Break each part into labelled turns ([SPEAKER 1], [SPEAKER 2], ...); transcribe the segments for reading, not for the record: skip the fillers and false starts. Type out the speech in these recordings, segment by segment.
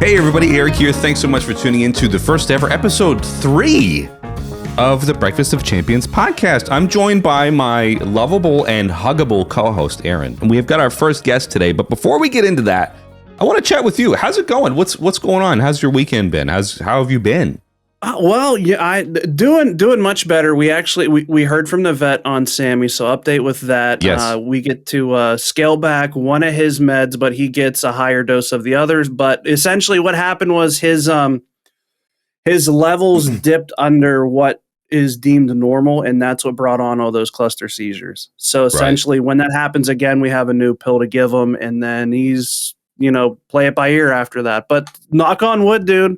[SPEAKER 1] Hey everybody, Eric here. Thanks so much for tuning in to the first ever episode 3 of the Breakfast of Champions podcast. I'm joined by my lovable and huggable co-host, Aaron. And we have got our first guest today. But before we get into that, I want to chat with you. How's it going? What's going on? How's your weekend been? How have you been?
[SPEAKER 2] Doing much better. We heard from the vet on Sammy, so update with that.
[SPEAKER 1] Yes.
[SPEAKER 2] We get to scale back one of his meds, but he gets a higher dose of the others. But essentially, what happened was his levels dipped under what is deemed normal, and that's what brought on all those cluster seizures. So essentially, when that happens again, we have a new pill to give him, and then he's play it by ear after that. But knock on wood, dude,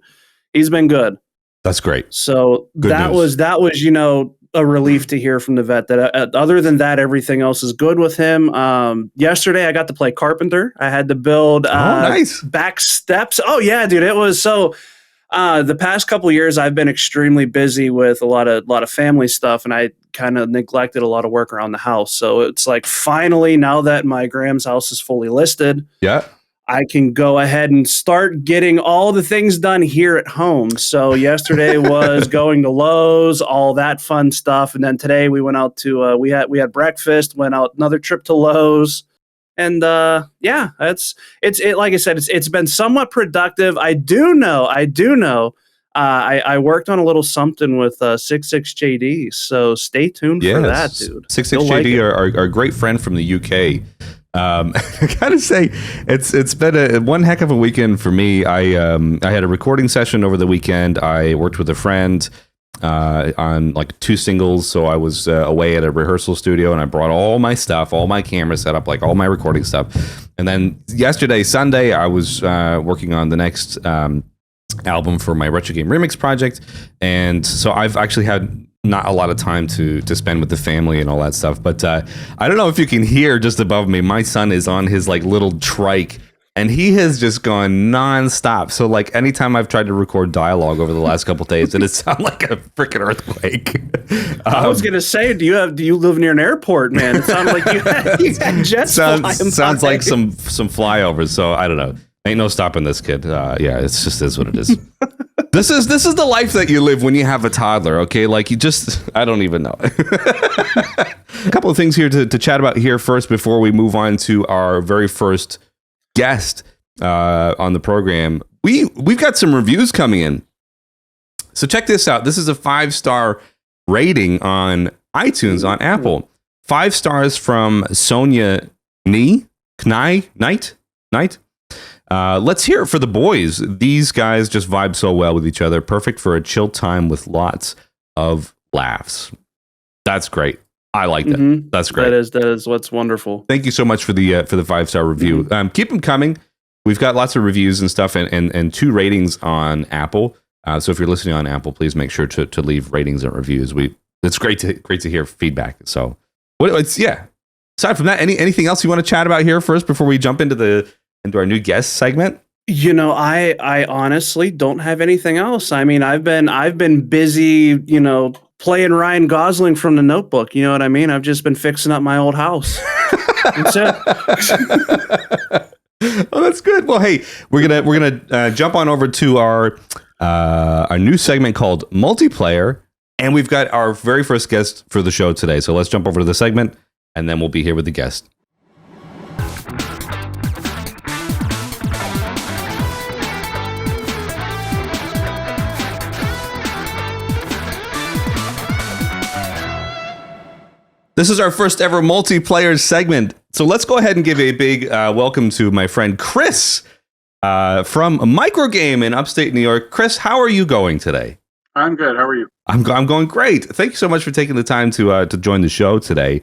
[SPEAKER 2] he's been good.
[SPEAKER 1] That's great.
[SPEAKER 2] So that was a relief to hear from the vet that other than that, everything else is good with him. Yesterday I got to play carpenter. I had to build
[SPEAKER 1] nice
[SPEAKER 2] back steps. Oh yeah, dude. It was so the past couple of years I've been extremely busy with a lot of family stuff, and I kind of neglected a lot of work around the house. So it's like finally, now that my Graham's house is fully listed, I can go ahead and start getting all the things done here at home. So yesterday was going to Lowe's, all that fun stuff. And then today we went out to, we had breakfast, went out another trip to Lowe's. And like I said, it's been somewhat productive. I do know. I worked on a little something with 66JD. So stay tuned for that, dude.
[SPEAKER 1] 66JD are a great friend from the UK. I gotta say, it's been one heck of a weekend for me. I had a recording session over the weekend. I worked with a friend on like 2 singles, so I was away at a rehearsal studio, and I brought all my stuff, all my camera set up, like all my recording stuff. And then yesterday, Sunday, I was working on the next album for my Retro Game Remix project, and so I've actually had not a lot of time to spend with the family and all that stuff. But I don't know if you can hear just above me, my son is on his like little trike, and he has just gone nonstop. So like anytime I've tried to record dialogue over the last couple of days, it sounds like a freaking earthquake.
[SPEAKER 2] I was gonna say, do you live near an airport, man? It sounds like you had jets flying by.
[SPEAKER 1] Sounds like some flyovers. So I don't know. Ain't no stopping this kid. It's just is what it is. This is the life that you live when you have a toddler, okay? Like I don't even know. A couple of things here to chat about here first before we move on to our very first guest on the program. We've got some reviews coming in. So check this out. This is a 5-star rating on iTunes on Apple. 5 stars from Sonia Knight. Let's hear it for the boys. These guys just vibe so well with each other. Perfect for a chill time with lots of laughs. That's great. I like that. Mm-hmm. That's great.
[SPEAKER 2] That is what's wonderful.
[SPEAKER 1] Thank you so much for the 5-star review. Mm-hmm. Keep them coming. We've got lots of reviews and stuff, and 2 ratings on Apple. So if you're listening on Apple, please make sure to leave ratings and reviews. It's great to hear feedback. So Aside from that, anything else you want to chat about here first before we jump into our new guest segment?
[SPEAKER 2] I honestly don't have anything else. I mean, I've been busy, playing Ryan Gosling from The Notebook. You know what I mean? I've just been fixing up my old house. That's it.
[SPEAKER 1] Oh, that's good. Well, hey, we're gonna jump on over to our new segment called Multiplayer, and we've got our very first guest for the show today. So let's jump over to the segment, and then we'll be here with the guest. This is our first ever multiplayer segment. So let's go ahead and give a big welcome to my friend Chris from MicroGame in upstate New York. Chris, how are you going today?
[SPEAKER 3] I'm good. How are you?
[SPEAKER 1] I'm going great. Thank you so much for taking the time to join the show today.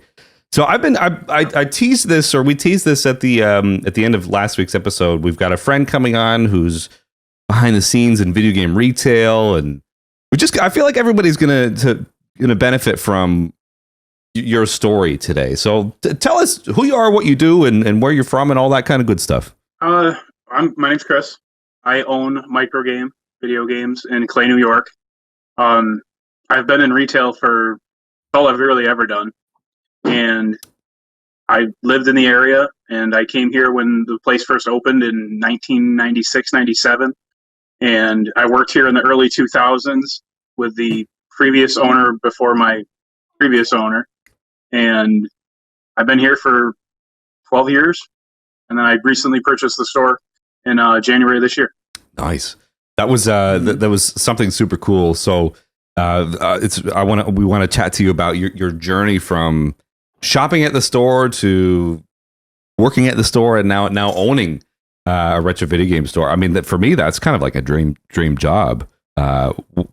[SPEAKER 1] So I teased this, or we teased this at the end of last week's episode. We've got a friend coming on who's behind the scenes in video game retail, and I feel like everybody's gonna benefit from your story today. So tell us who you are, what you do, and where you're from, and all that kind of good stuff.
[SPEAKER 3] My name's Chris. I own MicroGame video games in Clay, New York. I've been in retail for all I've really ever done. And I lived in the area, and I came here when the place first opened in 1996, 97. And I worked here in the early 2000s with the previous owner before my previous owner. And I've been here for 12 years. And then I recently purchased the store in January of this year.
[SPEAKER 1] Nice. That was that was something super cool. So we want to chat to you about your journey from shopping at the store to working at the store and now owning a retro video game store. I mean, for me, that's kind of like a dream job.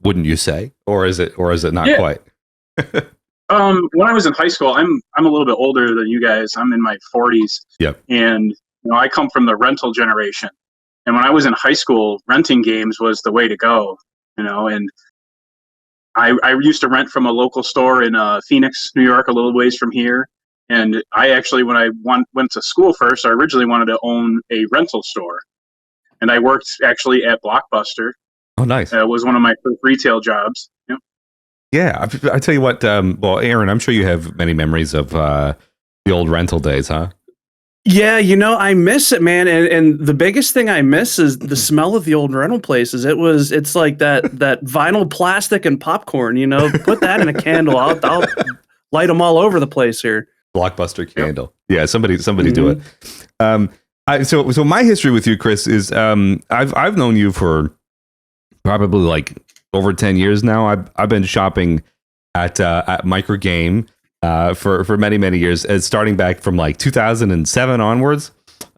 [SPEAKER 1] Wouldn't you say? Or is it not quite?
[SPEAKER 3] When I was in high school, I'm a little bit older than you guys. I'm in my 40s.
[SPEAKER 1] Yep.
[SPEAKER 3] And I come from the rental generation. And when I was in high school, renting games was the way to go. And I used to rent from a local store in Phoenix, New York, a little ways from here. And I actually, when I went to school first, I originally wanted to own a rental store. And I worked actually at Blockbuster.
[SPEAKER 1] Oh, nice.
[SPEAKER 3] It was one of my first retail jobs. Yep.
[SPEAKER 1] Yeah, I tell you what. Well, Aaron, I'm sure you have many memories of the old rental days, huh?
[SPEAKER 2] Yeah, I miss it, man. And the biggest thing I miss is the smell of the old rental places. It's like that vinyl plastic and popcorn. Put that in a candle. I'll light them all over the place here.
[SPEAKER 1] Blockbuster candle. Yep. Yeah, somebody do it. So my history with you, Chris, is I've known you for probably like over 10 years now. I've been shopping at MicroGame for many years, starting back from like 2007 onwards.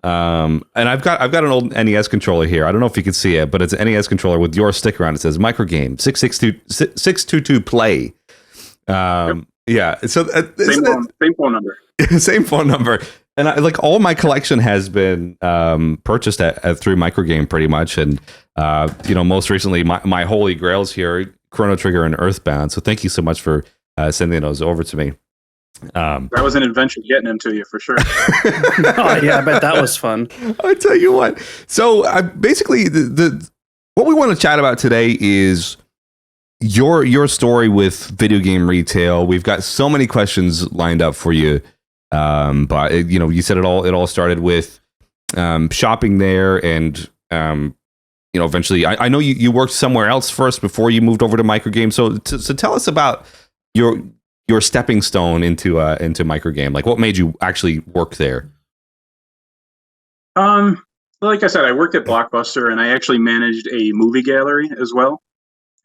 [SPEAKER 1] And I've got an old NES controller here. I don't know if you can see it, but it's an NES controller with your sticker on it. It says MicroGame 622 play. Yeah. So
[SPEAKER 3] same phone number.
[SPEAKER 1] Same phone number. And all my collection has been purchased through MicroGame pretty much. And most recently my holy grails here, Chrono Trigger and Earthbound. So thank you so much for sending those over to me.
[SPEAKER 3] That was an adventure getting them to you for sure.
[SPEAKER 2] Oh yeah, I bet that was fun.
[SPEAKER 1] I tell you what. So basically, what we want to chat about today is your story with video game retail. We've got so many questions lined up for you. But you said it all started with shopping there, and eventually I know you worked somewhere else first before you moved over to MicroGame. So tell us about your stepping stone into MicroGame. Like, what made you actually work there?
[SPEAKER 3] Like I said, I worked at Blockbuster, and I actually managed a movie gallery as well,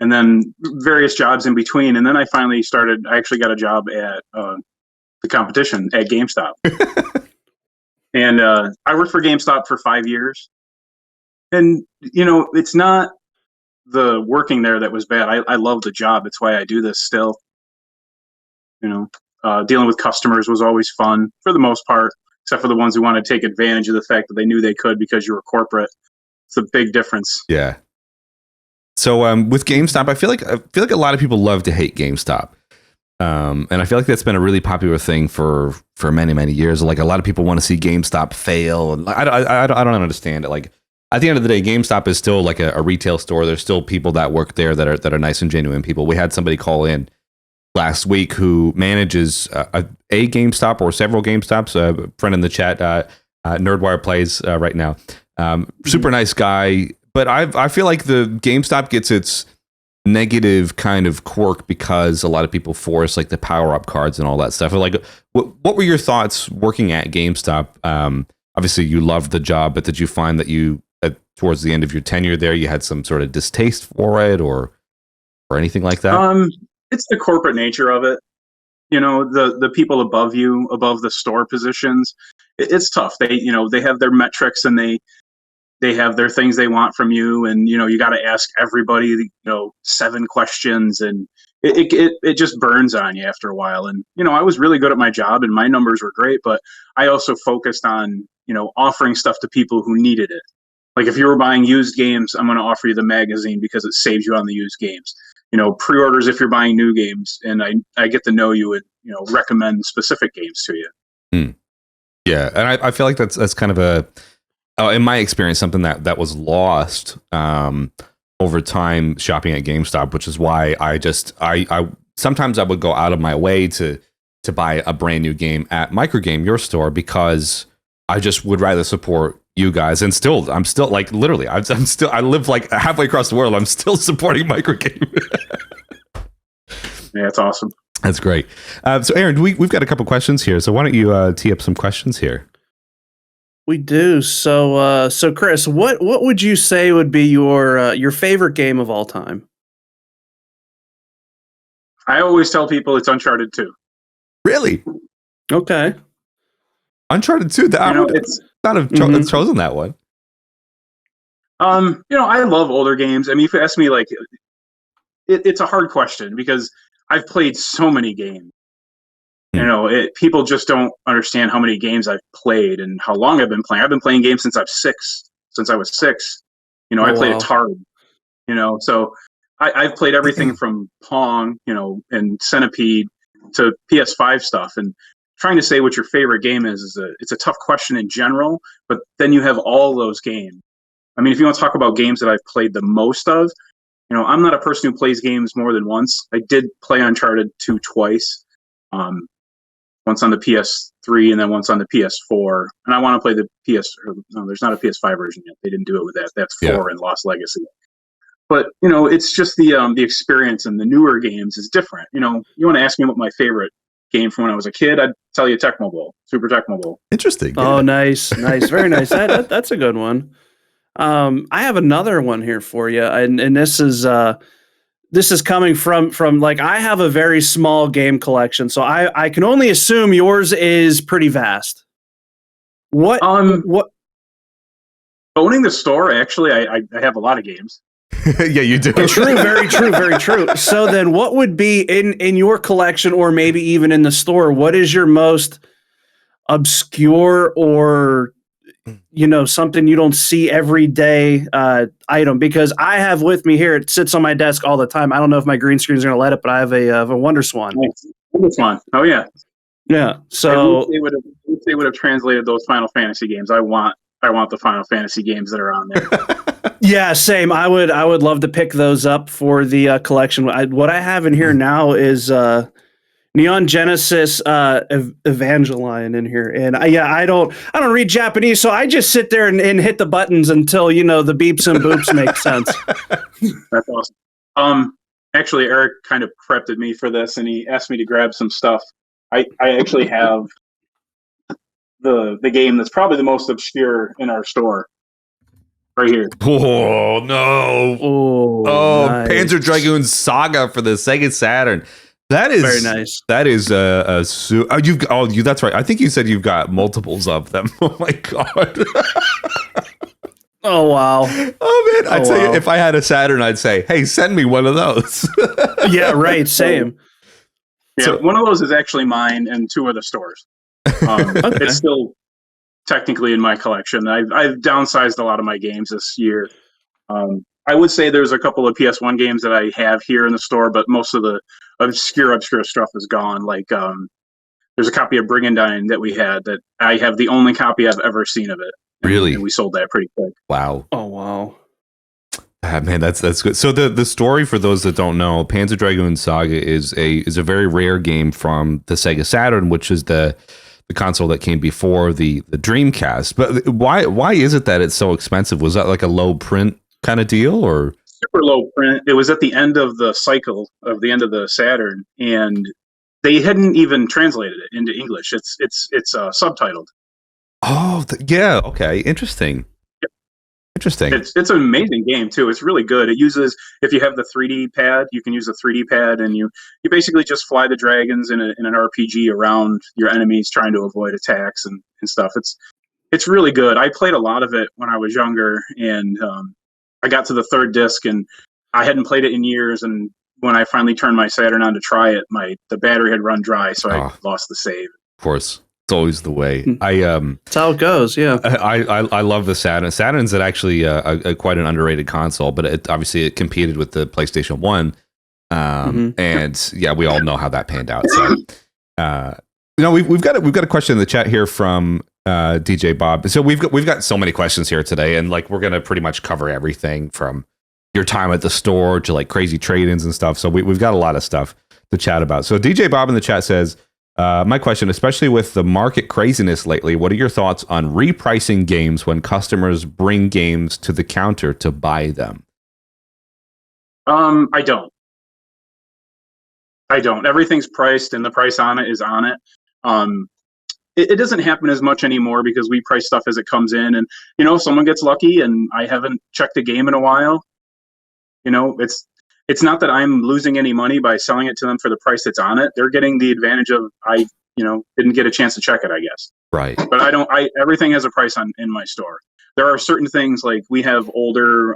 [SPEAKER 3] and then various jobs in between. And then I actually got a job at the competition at GameStop. And I worked for GameStop for 5 years. And, it's not the working there that was bad. I love the job. It's why I do this still. Dealing with customers was always fun for the most part, except for the ones who want to take advantage of the fact that they knew they could because you were corporate. It's a big difference.
[SPEAKER 1] Yeah. So with GameStop, I feel like a lot of people love to hate GameStop. And I feel like that's been a really popular thing for many years. Like, a lot of people want to see GameStop fail, and I don't understand it. Like, at the end of the day, GameStop is still like a retail store. There's still people that work there that are nice and genuine people. We had somebody call in last week who manages a GameStop or several GameStops. A friend in the chat, Nerdwire plays right now. Super nice guy, but I feel like the GameStop gets its negative kind of quirk because a lot of people force like the power-up cards and all that stuff. Like, what were your thoughts working at GameStop? Obviously, you loved the job, but did you find that towards the end of your tenure there, you had some sort of distaste for it, or anything like that?
[SPEAKER 3] It's the corporate nature of it. The people above you, above the store positions, it's tough. They have their metrics, and they have their things they want from you, and you got to ask everybody 7 questions, and it just burns on you after a while. And I was really good at my job, and my numbers were great, but I also focused on offering stuff to people who needed it. Like, if you were buying used games, I'm going to offer you the magazine because it saves you on the used games. Pre-orders if you're buying new games, and I get to know you and recommend specific games to you.
[SPEAKER 1] Yeah, and I feel like that's kind of in my experience, something that was lost over time shopping at GameStop, which is why I sometimes I would go out of my way to buy a brand new game at MicroGame, your store, because I just would rather support you guys, and I'm still like literally, I live like halfway across the world. I'm still supporting MicroGame.
[SPEAKER 3] Yeah, it's awesome.
[SPEAKER 1] That's great. So, Aaron, we've got a couple questions here. So, why don't you tee up some questions here?
[SPEAKER 2] We do. So, Chris, what would you say would be your favorite game of all time?
[SPEAKER 3] I always tell people it's Uncharted 2.
[SPEAKER 1] Really?
[SPEAKER 2] Okay.
[SPEAKER 1] Uncharted 2. I would not have chosen that one.
[SPEAKER 3] I love older games. I mean, if you ask me, like, it's a hard question because I've played so many games. People just don't understand how many games I've played and how long I've been playing. I've been playing games since I was six. I played Atari. So I've played everything from Pong, and Centipede to PS5 stuff. And trying to say what your favorite game is it's a tough question in general. But then you have all those games. I mean, if you want to talk about games that I've played the most of, I'm not a person who plays games more than once. I did play Uncharted 2 twice. Once on the PS3 and then once on the PS4. And I want to play the no, there's not a PS5 version yet. They didn't do it with that. That's 4 in Lost Legacy. But, it's just the experience, and the newer games is different. You want to ask me what my favorite game from when I was a kid, I'd tell you Tecmo Bowl, Super Tecmo Bowl.
[SPEAKER 1] Interesting.
[SPEAKER 2] Oh, nice. Very nice. That's a good one. I have another one here for you. And this is coming from like, I have a very small game collection, so I can only assume yours is pretty vast. What
[SPEAKER 3] owning the store, actually, I have a lot of games.
[SPEAKER 1] Yeah, you do.
[SPEAKER 2] True, very true, very true. So then what would be in your collection, or maybe even in the store, what is your most obscure or something you don't see every day item? Because I have with me here, it sits on my desk all the time. I don't know if my green screen is going to let it, but I have a Wonder Swan.
[SPEAKER 3] Wonder Swan. Oh yeah.
[SPEAKER 2] Yeah. So
[SPEAKER 3] they would have translated those Final Fantasy games. I want the Final Fantasy games that are on there.
[SPEAKER 2] Yeah, same. I would love to pick those up for the collection. What I have in here now is Neon Genesis Evangelion in here, and I don't read Japanese, so I just sit there and hit the buttons until the beeps and boops make sense.
[SPEAKER 3] That's awesome. Actually, Eric kind of prepped at me for this, and he asked me to grab some stuff. I actually have the game that's probably the most obscure in our store, right here.
[SPEAKER 1] Oh no! Oh, nice. Panzer Dragoon Saga for the Sega Saturn. That is
[SPEAKER 2] very nice.
[SPEAKER 1] That is that's right. I think you said you've got multiples of them. Oh my god.
[SPEAKER 2] Oh wow.
[SPEAKER 1] Oh man, I'd say if I had a Saturn, I'd say, hey, send me one of those.
[SPEAKER 2] Yeah, right. Same.
[SPEAKER 3] Yeah, so, one of those is actually mine, and 2 of the stores. Okay. It's still technically in my collection. I've downsized a lot of my games this year. I would say there's a couple of PS1 games that I have here in the store, but most of the obscure stuff is gone. Like there's a copy of Brigandine that we had that I have the only copy I've ever seen of it.
[SPEAKER 1] Really?
[SPEAKER 3] And we sold that pretty quick.
[SPEAKER 1] Wow.
[SPEAKER 2] Oh wow.
[SPEAKER 1] Man, that's good. So the story, for those that don't know, Panzer Dragoon Saga is a very rare game from the Sega Saturn, which is the console that came before the Dreamcast. But why is it that it's so expensive? Was that like a low print kind of deal, or
[SPEAKER 3] super low print? It was at the end of the cycle of the end of the Saturn, and they hadn't even translated it into English. It's subtitled.
[SPEAKER 1] Oh, yeah. Okay. Interesting. Interesting.
[SPEAKER 3] It's an amazing game too. It's really good. It uses, if you have the 3D pad, you can use the 3D pad, and you basically just fly the dragons in an RPG around your enemies, trying to avoid attacks and stuff. It's really good. I played a lot of it when I was younger, and I got to the 3rd disc, and I hadn't played it in years. And when I finally turned my Saturn on to try it, the battery had run dry, so I lost the save.
[SPEAKER 1] Of course. It's always the way.
[SPEAKER 2] That's how it goes. Yeah,
[SPEAKER 1] I love the Saturn. Saturn's actually quite an underrated console, but it competed with the PlayStation 1, and yeah, we all know how that panned out. So, we've got a question in the chat here from DJ Bob. So we've got so many questions here today, and like we're gonna pretty much cover everything from your time at the store to like crazy trade-ins and stuff. So we've got a lot of stuff to chat about. So DJ Bob in the chat says, My question, especially with the market craziness lately, what are your thoughts on repricing games when customers bring games to the counter to buy them?
[SPEAKER 3] I don't. Everything's priced, and the price on it is on it. It doesn't happen as much anymore because we price stuff as it comes in. And, if someone gets lucky and I haven't checked a game in a while, it's not that I'm losing any money by selling it to them for the price that's on it. They're getting the advantage of didn't get a chance to check it, I guess.
[SPEAKER 1] Right.
[SPEAKER 3] But everything has a price in my store. There are certain things, like we have older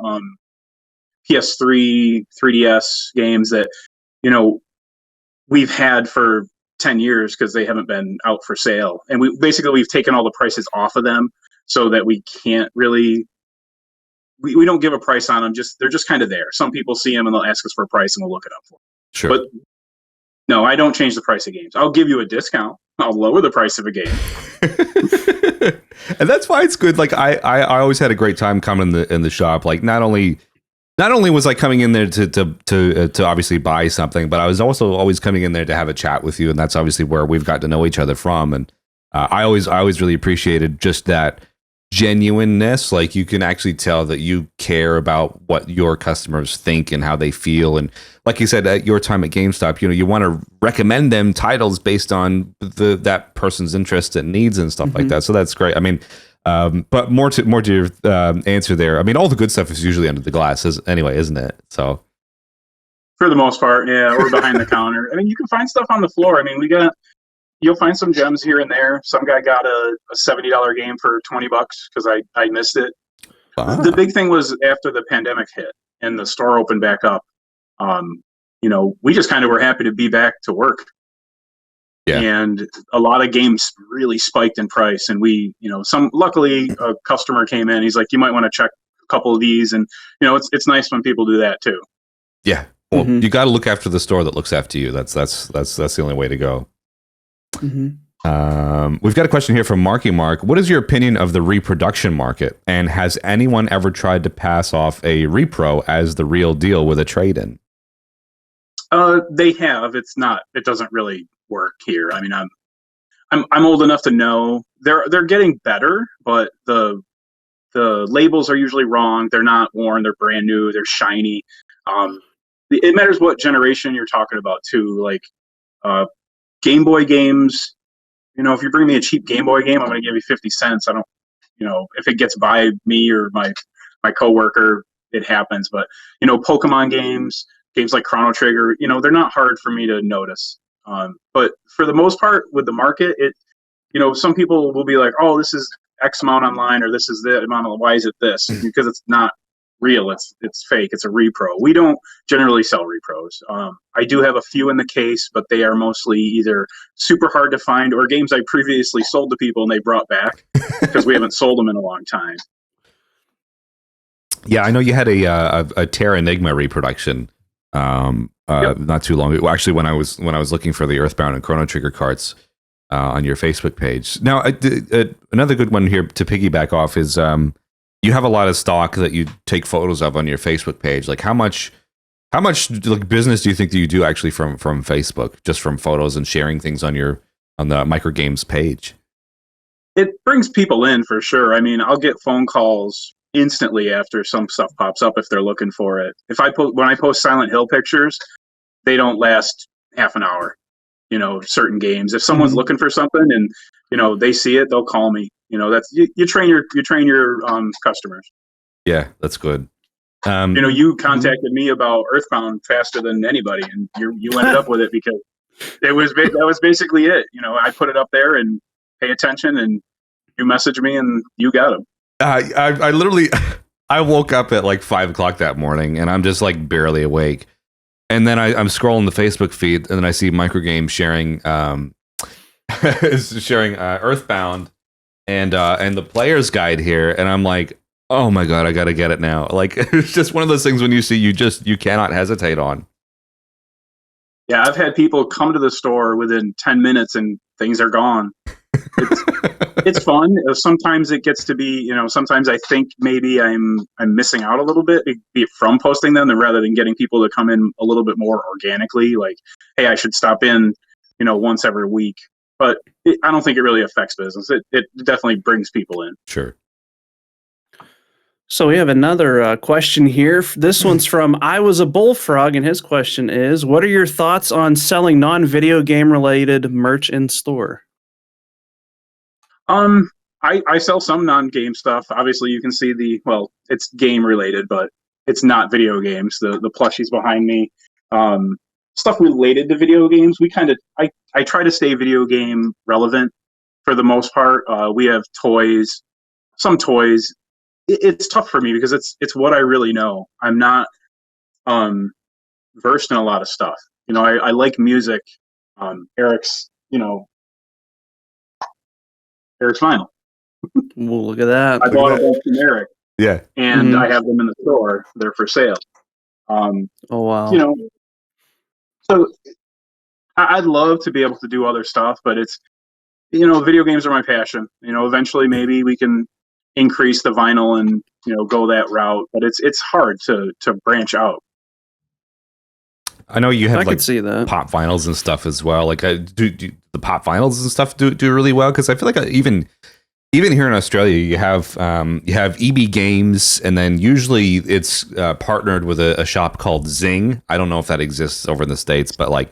[SPEAKER 3] PS3, 3DS games that, we've had for 10 years because they haven't been out for sale. And we've taken all the prices off of them so that we can't really, we don't give a price on them. They're just kind of there. Some people see them and they'll ask us for a price and we'll look it up for them.
[SPEAKER 1] Sure.
[SPEAKER 3] But no, I don't change the price of games. I'll give you a discount. I'll lower the price of a game.
[SPEAKER 1] And that's why it's good. Like I always had a great time coming in the shop. Like not only was I coming in there to obviously buy something, but I was also always coming in there to have a chat with you, and that's obviously where we've got to know each other from. And I always really appreciated just that genuineness. Like you can actually tell that you care about what your customers think and how they feel. And like you said, at your time at GameStop, you want to recommend them titles based on that person's interests and needs and stuff like that. So that's great. I mean, but more to your answer there. I mean, all the good stuff is usually under the glass, anyway, isn't it? So
[SPEAKER 3] for the most part, yeah, or behind the counter. I mean, you can find stuff on the floor. I mean, you'll find some gems here and there. Some guy got a $70 game for $20 because I missed it. The big thing was after the pandemic hit and the store opened back up. We just kind of were happy to be back to work. Yeah. And a lot of games really spiked in price, and luckily a customer came in. He's like, "You might want to check a couple of these," and it's nice when people do that too.
[SPEAKER 1] Yeah, well, you got to look after the store that looks after you. That's the only way to go. We've got a question here from Marky Mark. What is your opinion of the reproduction market, and has anyone ever tried to pass off a repro as the real deal with a trade-in?
[SPEAKER 3] They have. It doesn't really work here. I mean, I'm old enough to know they're getting better, but the labels are usually wrong. They're not worn. They're brand new. They're shiny. It matters what generation you're talking about too. Like Game Boy games. If you bring me a cheap Game Boy game, I'm going to give you 50 cents. I don't. If it gets by me or my coworker, it happens. But Pokemon games like Chrono Trigger, they're not hard for me to notice. But for the most part, with the market, some people will be like, "Oh, this is X amount online," or "This is the amount of." Why is it this? Because it's not real. It's fake. It's a repro. We don't generally sell repros. I do have a few in the case, but they are mostly either super hard to find or games I previously sold to people and they brought back because we haven't sold them in a long time.
[SPEAKER 1] Yeah, I know you had a Terra Enigma reproduction. Not too long ago. Actually, when I was looking for the Earthbound and Chrono Trigger carts on your Facebook page. Now, another good one here to piggyback off is you have a lot of stock that you take photos of on your Facebook page. Like how much like business do you think that you do actually from Facebook, just from photos and sharing things on the MicroGames page?
[SPEAKER 3] It brings people in for sure. I mean, I'll get phone calls instantly after some stuff pops up if they're looking for it. When I post Silent Hill pictures, they don't last half an hour. Certain games. If someone's looking for something and they see it, they'll call me. That's you train your customers.
[SPEAKER 1] Yeah, that's good.
[SPEAKER 3] You contacted me about Earthbound faster than anybody, and you ended up with it because that was basically it. I put it up there and pay attention, and you message me, and you got them.
[SPEAKER 1] I literally I woke up at like 5 o'clock that morning, and I'm just like barely awake. And then I'm scrolling the Facebook feed, and then I see MicroGame sharing Earthbound and the player's guide here, and I'm like, oh my god, I gotta get it now. Like it's just one of those things when you see you cannot hesitate on.
[SPEAKER 3] Yeah, I've had people come to the store within 10 minutes and things are gone. It's fun. Sometimes it gets to be, sometimes I think maybe I'm missing out a little bit from posting them rather than getting people to come in a little bit more organically. Like, hey, I should stop in, once every week. but I don't think it really affects business. It definitely brings people in.
[SPEAKER 1] Sure.
[SPEAKER 2] So we have another question here. This one's from I Was a Bullfrog, and his question is, what are your thoughts on selling non-video game related merch in store?
[SPEAKER 3] I sell some non-game stuff. Obviously, you can see it's game related, but it's not video games. The plushies behind me, stuff related to video games. I try to stay video game relevant for the most part. We have toys, some toys. It's tough for me because it's what I really know. I'm not versed in a lot of stuff. I like music. Eric's vinyl.
[SPEAKER 2] Well, look at that.
[SPEAKER 3] I bought a bunch from Eric.
[SPEAKER 1] Yeah.
[SPEAKER 3] And I have them in the store. They're for sale.
[SPEAKER 2] Oh, wow.
[SPEAKER 3] So I'd love to be able to do other stuff, but it's, video games are my passion. Eventually maybe we can increase the vinyl and, go that route, but it's hard to branch out.
[SPEAKER 1] I know you have
[SPEAKER 2] could see that.
[SPEAKER 1] pop vinyls and stuff as well. Like, do the pop vinyls and stuff do really well? Because I feel like even here in Australia, you have EB Games, and then usually it's partnered with a shop called Zing. I don't know if that exists over in the States, but like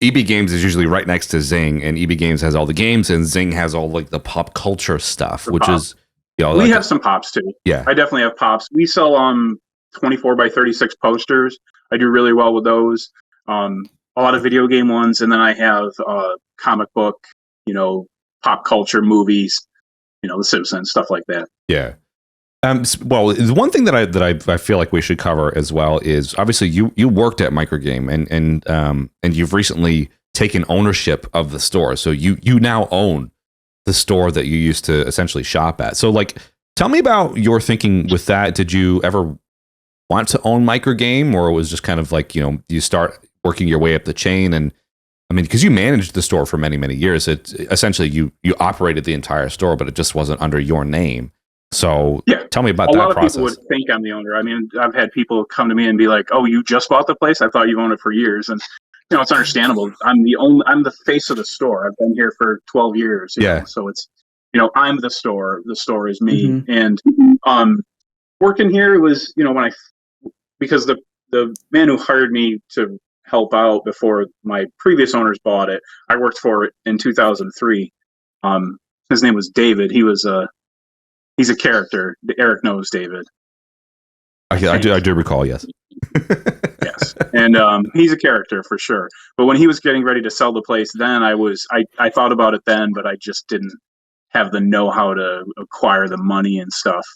[SPEAKER 1] EB Games is usually right next to Zing, and EB Games has all the games, and Zing has all like the pop culture stuff, which is
[SPEAKER 3] we have some pops too.
[SPEAKER 1] Yeah,
[SPEAKER 3] I definitely have pops. We sell 24 by 36 posters. I do really well with those. A lot of video game ones, and then I have comic book, pop culture movies. The Simpsons, stuff like that.
[SPEAKER 1] Yeah. Well, the one thing that I feel like we should cover as well is obviously you worked at MicroGame and you've recently taken ownership of the store. So you now own the store that you used to essentially shop at. So like, tell me about your thinking with that. Did you ever want to own MicroGame, or it was just kind of like, you start working your way up the chain? And I mean, because you managed the store for many, many years, it essentially you operated the entire store, but it just wasn't under your name. So tell me about that process. A lot of people
[SPEAKER 3] would think I'm the owner. I mean, I've had people come to me and be like, "Oh, you just bought the place? I thought you've owned it for years." And it's understandable. I'm the face of the store. I've been here for 12 years. You know? So it's I'm the store. The store is me. And working here was because the man who hired me to help out before my previous owners bought it, I worked for it in 2003. His name was David. He's a character. Eric knows David.
[SPEAKER 1] I do recall, yes.
[SPEAKER 3] Yes. And he's a character for sure. But when he was getting ready to sell the place, then I thought about it then, but I just didn't have the know-how to acquire the money and stuff.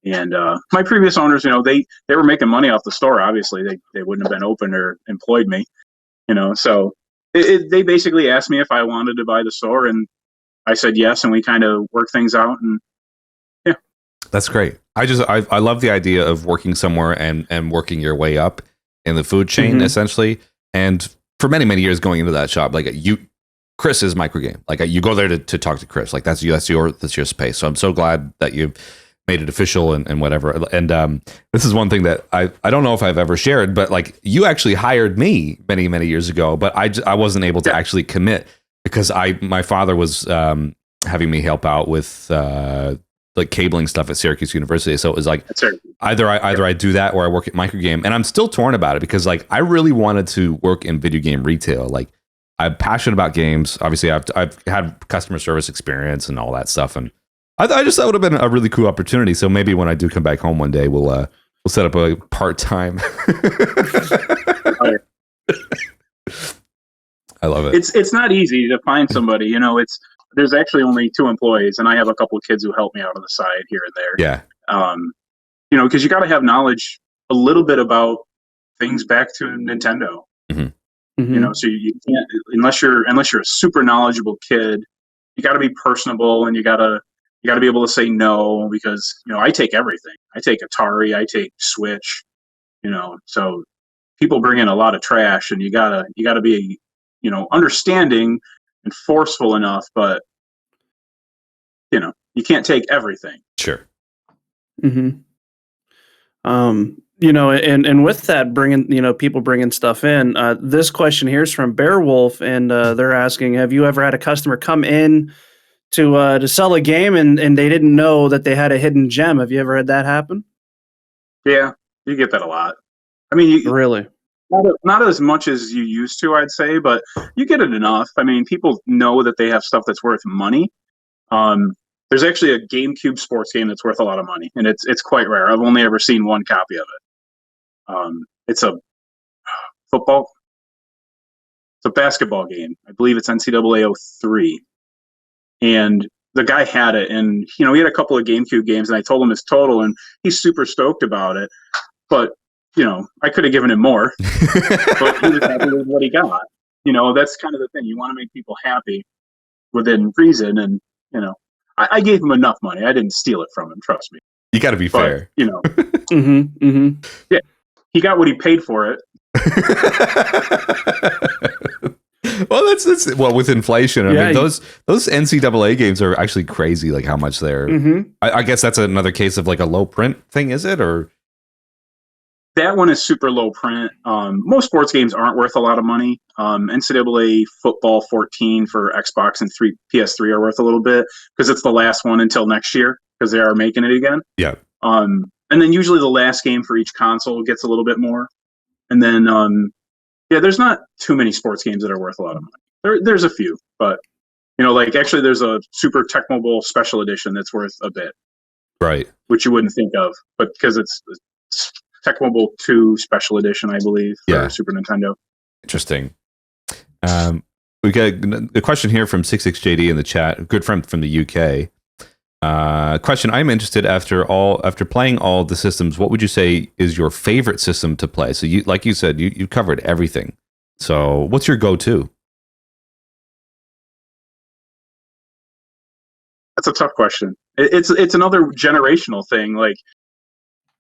[SPEAKER 3] And my previous owners, they were making money off the store. Obviously, they wouldn't have been open or employed me, So they basically asked me if I wanted to buy the store, and I said yes, and we kind of worked things out. And yeah,
[SPEAKER 1] that's great. I love the idea of working somewhere and working your way up in the food chain, essentially. And for many, many years going into that shop, like Chris is MicroGame. Like you go there to talk to Chris. Like that's your space. So I'm so glad that you made it official and whatever. And this is one thing that I don't know if I've ever shared, but like you actually hired me many, many years ago, but I wasn't able to actually commit because my father was having me help out with like cabling stuff at Syracuse University. So it was like either I do that or I work at MicroGame, and I'm still torn about it because like I really wanted to work in video game retail. Like I'm passionate about games. Obviously I've had customer service experience and all that stuff, and I just thought it would have been a really cool opportunity. So maybe when I do come back home one day, we'll set up a part-time. I love it.
[SPEAKER 3] It's not easy to find somebody. There's actually only 2 employees, and I have a couple of kids who help me out on the side here and there.
[SPEAKER 1] Yeah.
[SPEAKER 3] Because you got to have knowledge a little bit about things back to Nintendo. So you can't unless you're a super knowledgeable kid. You got to be personable, and you got to be able to say no because I take everything. I take Atari, I take Switch. So people bring in a lot of trash, and you gotta be understanding and forceful enough, but you can't take everything.
[SPEAKER 1] Sure.
[SPEAKER 2] and with that, bringing people bringing stuff in. This question here is from Bearwolf, and they're asking, have you ever had a customer come in to sell a game and they didn't know that they had a hidden gem? Have you ever had that happen?
[SPEAKER 3] Yeah, you get that a lot. I mean,
[SPEAKER 2] Really?
[SPEAKER 3] not as much as you used to, I'd say, but you get it enough. I mean, people know that they have stuff that's worth money. There's actually a GameCube sports game that's worth a lot of money, and it's quite rare. I've only ever seen one copy of it. It's a football. It's a basketball game. I believe it's NCAA 03. And the guy had it, and he had a couple of GameCube games, and I told him his total, and he's super stoked about it. But I could have given him more, but he was happy with what he got. That's kind of the thing. You want to make people happy within reason, and I gave him enough money. I didn't steal it from him. Trust me.
[SPEAKER 1] You got to be fair.
[SPEAKER 3] Yeah, he got what he paid for it.
[SPEAKER 1] Well, that's with inflation. I mean, those NCAA games are actually crazy. Like how much they're. I guess that's another case of like a low print thing, is it? Or
[SPEAKER 3] that one is super low print. Most sports games aren't worth a lot of money. NCAA football 14 for Xbox and PS3 are worth a little bit because it's the last one until next year because they are making it again.
[SPEAKER 1] Yeah.
[SPEAKER 3] And then usually the last game for each console gets a little bit more. And then there's not too many sports games that are worth a lot of money. There's a few, but actually there's a Super Tech Mobile Special Edition that's worth a bit,
[SPEAKER 1] right?
[SPEAKER 3] Which you wouldn't think of, but because it's Tech Mobile 2 Special Edition, I believe, for Super Nintendo.
[SPEAKER 1] Interesting. We got a question here from 66JD in the chat, a good friend from the UK. Question: I'm interested after playing all the systems, what would you say is your favorite system to play? So like you said, you covered everything. So what's your go-to?
[SPEAKER 3] That's a tough question. It's another generational thing. Like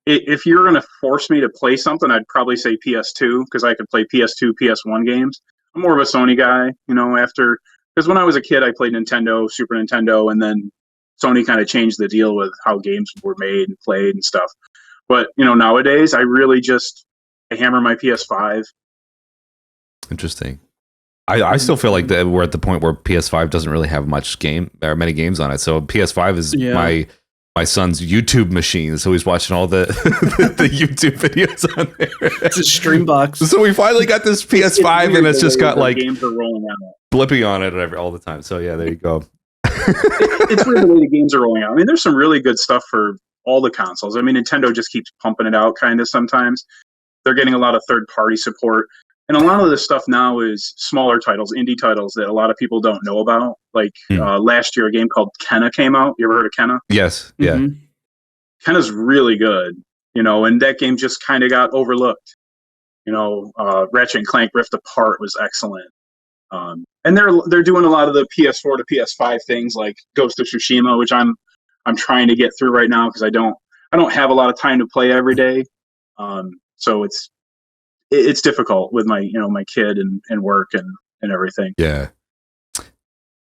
[SPEAKER 3] if you're going to force me to play something, I'd probably say PS2 because I could play PS2, PS1 games. I'm more of a Sony guy, because when I was a kid, I played Nintendo, Super Nintendo, and then Sony kind of changed the deal with how games were made and played and stuff. But, nowadays, I really I hammer my PS5.
[SPEAKER 1] Interesting. I still feel like we're at the point where PS5 doesn't really have many games on it. So PS5 is my son's YouTube machine. So he's watching all the YouTube videos on there.
[SPEAKER 2] It's a stream box.
[SPEAKER 1] So we finally got this PS5 and it's just got like
[SPEAKER 3] games are rolling out.
[SPEAKER 1] Blippy on it all the time. So yeah, there you go.
[SPEAKER 3] It's weird the way the games are rolling out. I mean, there's some really good stuff for all the consoles. I mean, Nintendo just keeps pumping it out kind of sometimes. They're getting a lot of third-party support. And a lot of this stuff now is smaller titles, indie titles that a lot of people don't know about. Like last year, a game called Kenna came out. You ever heard of Kenna?
[SPEAKER 1] Yes. Yeah.
[SPEAKER 3] Kenna's really good, and that game just kind of got overlooked. Ratchet and Clank Rift Apart was excellent. And they're doing a lot of the PS4 to PS5 things like Ghost of Tsushima, which I'm trying to get through right now because I don't have a lot of time to play every day. So it's difficult with my my kid and work and everything.
[SPEAKER 1] Yeah.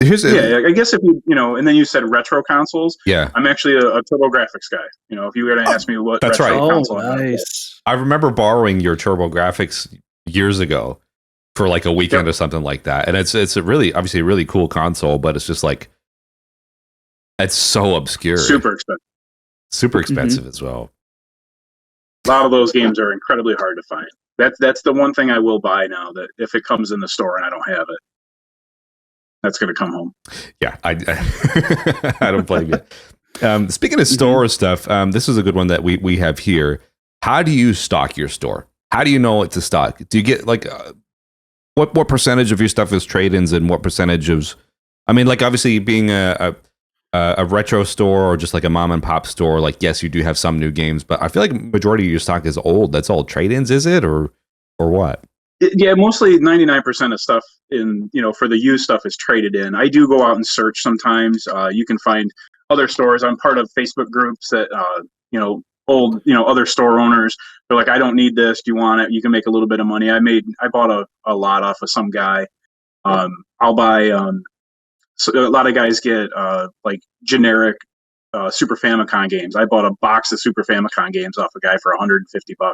[SPEAKER 3] I guess if and then you said retro consoles.
[SPEAKER 1] Yeah.
[SPEAKER 3] I'm actually a TurboGrafx guy. If you were to ask me what
[SPEAKER 1] that's
[SPEAKER 3] retro
[SPEAKER 1] right.
[SPEAKER 3] console
[SPEAKER 2] nice.
[SPEAKER 1] I remember borrowing your TurboGrafx years ago for like a weekend or something like that. And it's obviously a really cool console, but it's just like it's so obscure.
[SPEAKER 3] Super expensive
[SPEAKER 1] as well.
[SPEAKER 3] A lot of those games are incredibly hard to find. That's the one thing I will buy now, that if it comes in the store and I don't have it, that's going to come home.
[SPEAKER 1] Yeah, I don't blame you. Speaking of store stuff, this is a good one that we have here. How do you stock your store? How do you know what to stock? Do you get like what percentage of your stuff is trade-ins and what percentage of? I mean, like obviously being a retro store or just like a mom and pop store, like yes, you do have some new games, but I feel like majority of your stock is old. That's all trade-ins, is it, or what?
[SPEAKER 3] Yeah, mostly 99% of stuff for the used stuff is traded in. I do go out and search sometimes. You can find other stores. I'm part of Facebook groups that old other store owners. They're like, I don't need this. Do you want it? You can make a little bit of money. I bought a lot off of some guy. I'll buy. So a lot of guys get like generic Super Famicom games. I bought a box of Super Famicom games off a guy for $150. I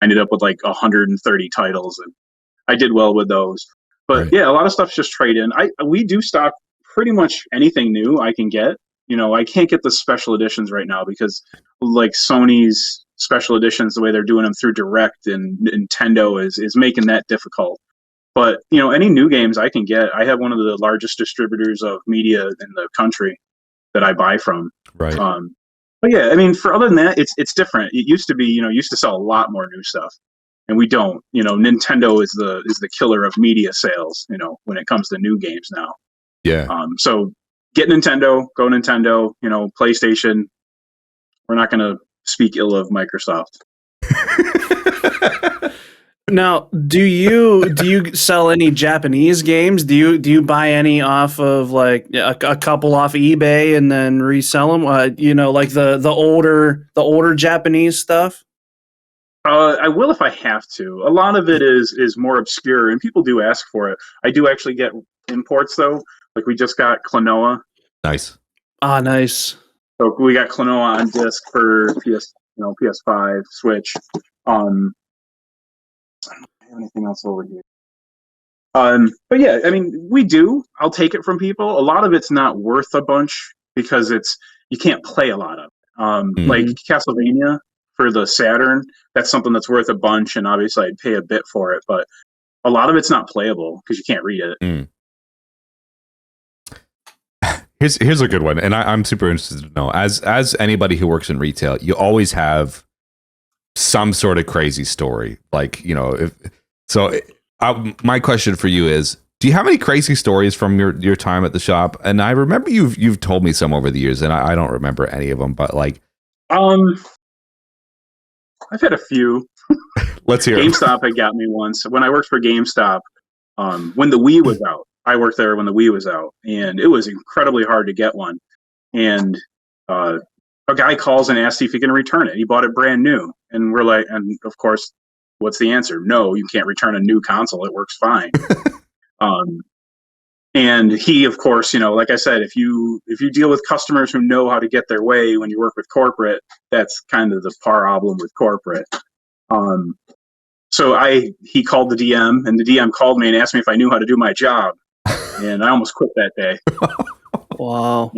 [SPEAKER 3] ended up with like 130 titles, and I did well with those. But
[SPEAKER 1] Right.
[SPEAKER 3] yeah, a lot of stuff's just trade in. We do stock pretty much anything new I can get. I can't get the special editions right now because like Sony's special editions, the way they're doing them through Direct and Nintendo is making that difficult. But any new games I can get. I have one of the largest distributors of media in the country that I buy from.
[SPEAKER 1] Right.
[SPEAKER 3] But yeah, I mean, for other than that, it's different. It used to be, used to sell a lot more new stuff, and we don't. Nintendo is the killer of media sales. When it comes to new games now.
[SPEAKER 1] Yeah.
[SPEAKER 3] So get Nintendo, go Nintendo. PlayStation. We're not going to speak ill of Microsoft.
[SPEAKER 2] Now, do you sell any Japanese games? Do you buy any off of like a couple off eBay and then resell them? Like the older Japanese stuff.
[SPEAKER 3] I will if I have to. A lot of it is more obscure, and people do ask for it. I do actually get imports though. Like we just got Klonoa.
[SPEAKER 1] Nice.
[SPEAKER 2] Ah, nice.
[SPEAKER 3] So we got Klonoa on disc for PS5, Switch. I don't have anything else over here. But yeah, I mean, we do. I'll take it from people. A lot of it's not worth a bunch because you can't play a lot of it. Like Castlevania for the Saturn, that's something that's worth a bunch, and obviously I'd pay a bit for it. But a lot of it's not playable because you can't read it.
[SPEAKER 1] Here's a good one, and I'm super interested to know. As anybody who works in retail, you always have some sort of crazy story. Like, my question for you is, do you have any crazy stories from your time at the shop? And I remember you've told me some over the years, and I don't remember any of them, but like,
[SPEAKER 3] I've had a few.
[SPEAKER 1] Let's hear.
[SPEAKER 3] GameStop had got me once when I worked for GameStop. When the Wii was out, I worked there when the Wii was out, and it was incredibly hard to get one. And a guy calls and asks if he can return it. He bought it brand new, and we're like, and of course, what's the answer? No, you can't return a new console. It works fine. And he, of course, like I said, if you deal with customers who know how to get their way when you work with corporate, that's kind of the problem with corporate. So he called the DM, and the DM called me and asked me if I knew how to do my job, and I almost quit that day.
[SPEAKER 2] Wow.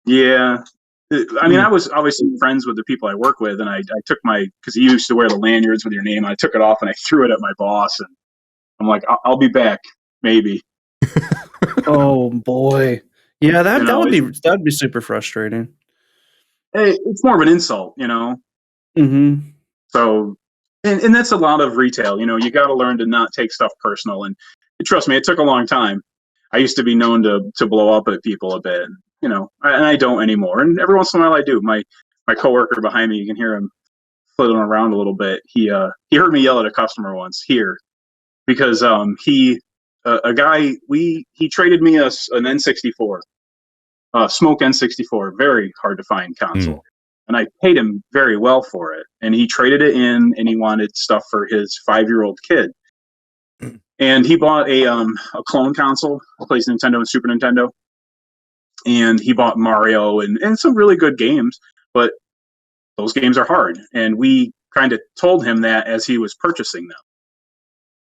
[SPEAKER 3] Yeah. I mean, I was obviously friends with the people I work with, and I took because he used to wear the lanyards with your name. I took it off and I threw it at my boss, and I'm like, I'll be back, maybe.
[SPEAKER 2] Oh boy. Yeah, that'd be super frustrating.
[SPEAKER 3] Hey, it's more of an insult,
[SPEAKER 2] Mm-hmm.
[SPEAKER 3] So, and that's a lot of retail. You got to learn to not take stuff personal. And trust me, it took a long time. I used to be known to blow up at people a bit, and I don't anymore. And every once in a while I do. My coworker behind me, you can hear him flitting around a little bit. He heard me yell at a customer once here because a guy he traded me an N64, Smoke N64, very hard to find console. And I paid him very well for it. And he traded it in, and he wanted stuff for his 5-year-old kid. And he bought a clone console, plays Nintendo and Super Nintendo. And he bought Mario and some really good games, but those games are hard. And we kind of told him that as he was purchasing them.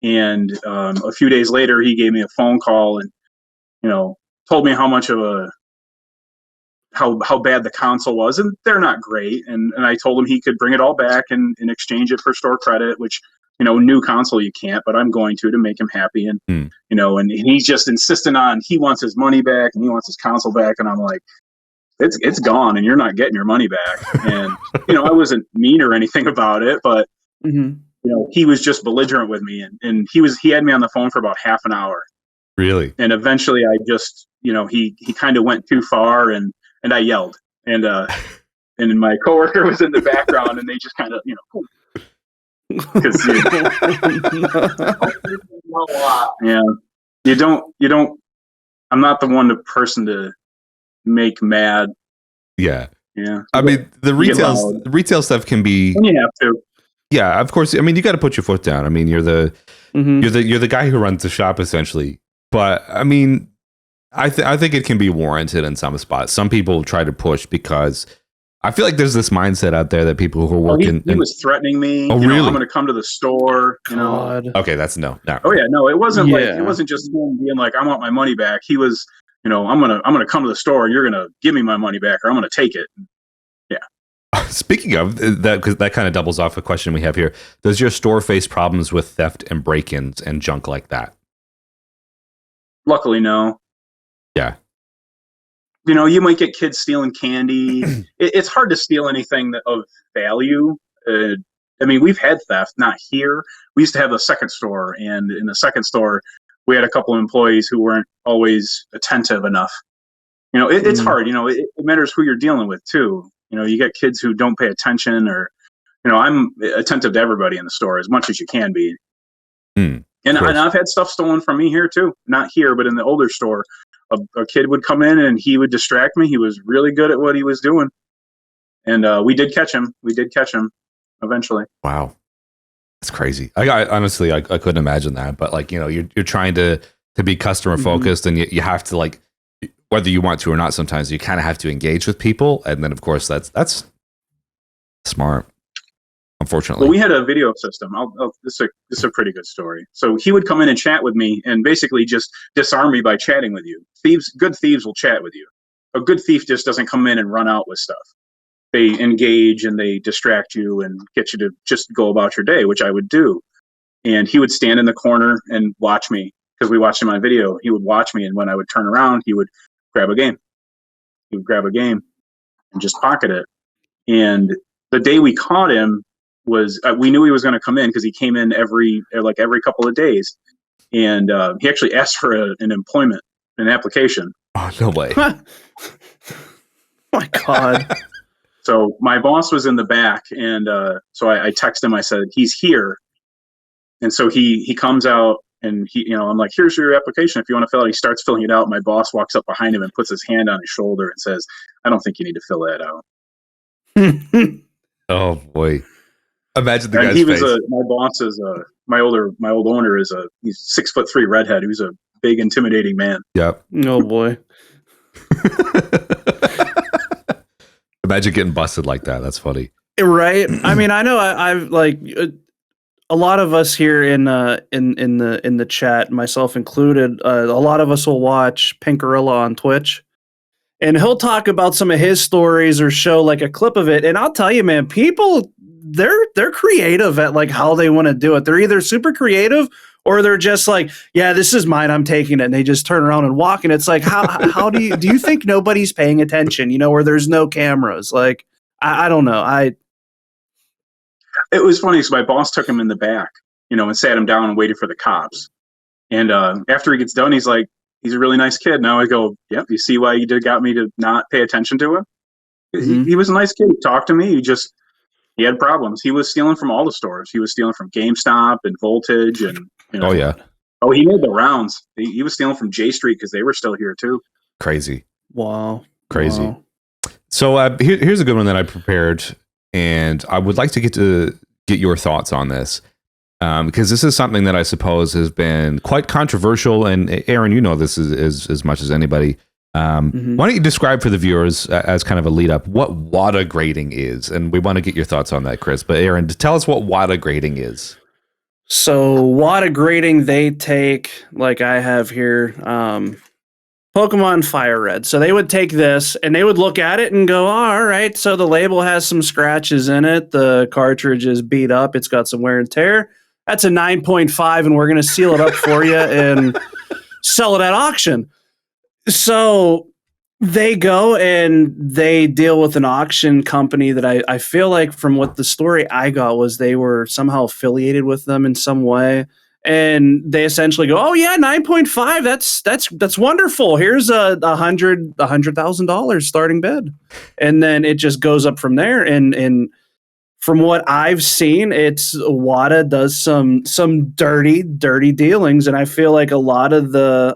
[SPEAKER 3] And a few days later, he gave me a phone call and, told me how much of how bad the console was, and they're not great. And I told him he could bring it all back and exchange it for store credit, which, new console you can't, but I'm going to make him happy. And, and he's just insisting on, he wants his money back and he wants his console back. And I'm like, it's gone and you're not getting your money back. And, I wasn't mean or anything about it, but, he was just belligerent with me. And he had me on the phone for about half an hour.
[SPEAKER 1] Really?
[SPEAKER 3] And eventually I just, he kind of went too far and I yelled, and my coworker was in the background, and they just kind of, because you don't. I'm not the person to make mad.
[SPEAKER 1] Yeah.
[SPEAKER 3] Yeah.
[SPEAKER 1] I mean, the retail stuff can be.
[SPEAKER 3] When you have to.
[SPEAKER 1] Yeah, of course. I mean, you got to put your foot down. I mean, you're the guy who runs the shop essentially. But I mean, I think it can be warranted in some spots. Some people try to push because I feel like there's this mindset out there that people who are working.
[SPEAKER 3] He was threatening me.
[SPEAKER 1] Oh,
[SPEAKER 3] you know,
[SPEAKER 1] really?
[SPEAKER 3] I'm going to come to the store. You know.
[SPEAKER 2] God.
[SPEAKER 1] Okay, that's no.
[SPEAKER 3] Oh yeah, no, it wasn't like
[SPEAKER 2] Yeah.
[SPEAKER 3] it wasn't just him being like, I want my money back. He was, you know, I'm gonna come to the store and you're gonna give me my money back or I'm gonna take it.
[SPEAKER 1] Speaking of that, because that kind of doubles off a question we have here. Does your store face problems with theft and break-ins and junk like that?
[SPEAKER 3] Luckily, no.
[SPEAKER 1] Yeah.
[SPEAKER 3] You know, you might get kids stealing candy. It's hard to steal anything of value. I mean, we've had theft, not here. We used to have a second store, and in the second store, we had a couple of employees who weren't always attentive enough. You know, it's hard. You know, it matters who you're dealing with too. You know, you get kids who don't pay attention, or you know, I'm attentive to everybody in the store as much as you can be. And I've had stuff stolen from me here too. Not here, but in the older store. A kid would come in and he would distract me. He was really good at what he was doing. And we did catch him. We did catch him eventually.
[SPEAKER 1] Wow. That's crazy. I honestly, I couldn't imagine that. But like, you know, you're trying to be customer focused and you have to, like, whether you want to or not, sometimes you kind of have to engage with people. And then, of course, that's smart. Unfortunately,
[SPEAKER 3] well, we had a video system. This is a pretty good story. So he would come in and chat with me, and basically just disarm me by chatting with you. Good thieves will chat with you. A good thief just doesn't come in and run out with stuff. They engage and they distract you and get you to just go about your day, which I would do. And he would stand in the corner and watch me because we watched him on video. He would watch me, and when I would turn around, he would grab a game. He would grab a game and just pocket it. And the day we caught him was we knew he was going to come in because he came in every couple of days, and he actually asked for an application.
[SPEAKER 1] Oh, no way.
[SPEAKER 2] My God.
[SPEAKER 3] So my boss was in the back, and so I texted him. I said, he's here. And so he comes out, and I'm like, here's your application if you want to fill it. He starts filling it out. My boss walks up behind him and puts his hand on his shoulder and says, I don't think you need to fill that out.
[SPEAKER 1] Oh boy. Imagine the
[SPEAKER 3] and
[SPEAKER 1] guy's
[SPEAKER 3] he was
[SPEAKER 1] face.
[SPEAKER 3] my boss is my old owner is he's 6'3" redhead. He's a big, intimidating man.
[SPEAKER 1] Yep.
[SPEAKER 2] Oh boy.
[SPEAKER 1] Imagine getting busted like that. That's funny.
[SPEAKER 2] Right. I mean, I know I've like a lot of us here in the chat, myself included, a lot of us will watch Pink Gorilla on Twitch. And he'll talk about some of his stories or show like a clip of it. And I'll tell you, man, people they're creative at like how they want to do it. They're either super creative or they're just like, yeah, this is mine, I'm taking it. And they just turn around and walk. And it's like, how do you think nobody's paying attention, you know, where there's no cameras? Like, I don't know.
[SPEAKER 3] It was funny because my boss took him in the back, you know, and sat him down and waited for the cops. And after he gets done, he's like, he's a really nice kid. Now I go, yep, you see why you got me to not pay attention to him? Mm-hmm. He was a nice kid. He talked to me. He had problems. He was stealing from all the stores. He was stealing from GameStop and Voltage. And, you know,
[SPEAKER 1] oh, yeah.
[SPEAKER 3] Oh, he made the rounds. He was stealing from J Street because they were still here, too.
[SPEAKER 1] Crazy.
[SPEAKER 2] Wow.
[SPEAKER 1] Crazy.
[SPEAKER 2] Wow.
[SPEAKER 1] So here's a good one that I prepared, and I would like to get your thoughts on this, because this is something that I suppose has been quite controversial. And Aaron, you know this is as much as anybody. Why don't you describe for the viewers as kind of a lead up what WADA grading is? And we want to get your thoughts on that, Chris. But Aaron, tell us what WADA grading is.
[SPEAKER 2] So WADA grading, they take, like I have here, Pokemon Fire Red. So they would take this and they would look at it and go, oh, all right, so the label has some scratches in it. The cartridge is beat up. It's got some wear and tear. That's a 9.5, and we're going to seal it up for you and sell it at auction. So they go and they deal with an auction company that I feel like from what the story I got was they were somehow affiliated with them in some way. And they essentially go, oh yeah, 9.5. That's wonderful. Here's $100,000 starting bid. And then it just goes up from there. And from what I've seen, it's WADA does some dirty dealings. And I feel like a lot of the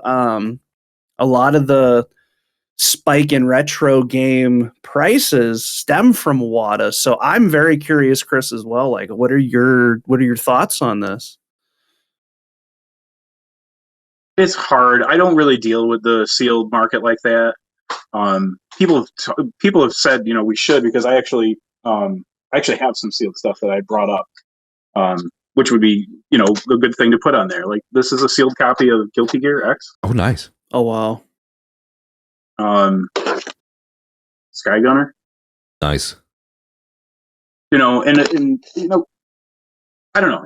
[SPEAKER 2] spike in retro game prices stem from WADA. So I'm very curious, Chris, as well. Like, what are your thoughts on this?
[SPEAKER 3] it's hard. I don't really deal with the sealed market like that. People have said, we should, because I actually have some sealed stuff that I brought up, which would be, a good thing to put on there. Like, this is a sealed copy of Guilty Gear X.
[SPEAKER 1] Oh, nice.
[SPEAKER 2] Oh, wow.
[SPEAKER 3] Sky Gunner.
[SPEAKER 1] Nice.
[SPEAKER 3] And I don't know.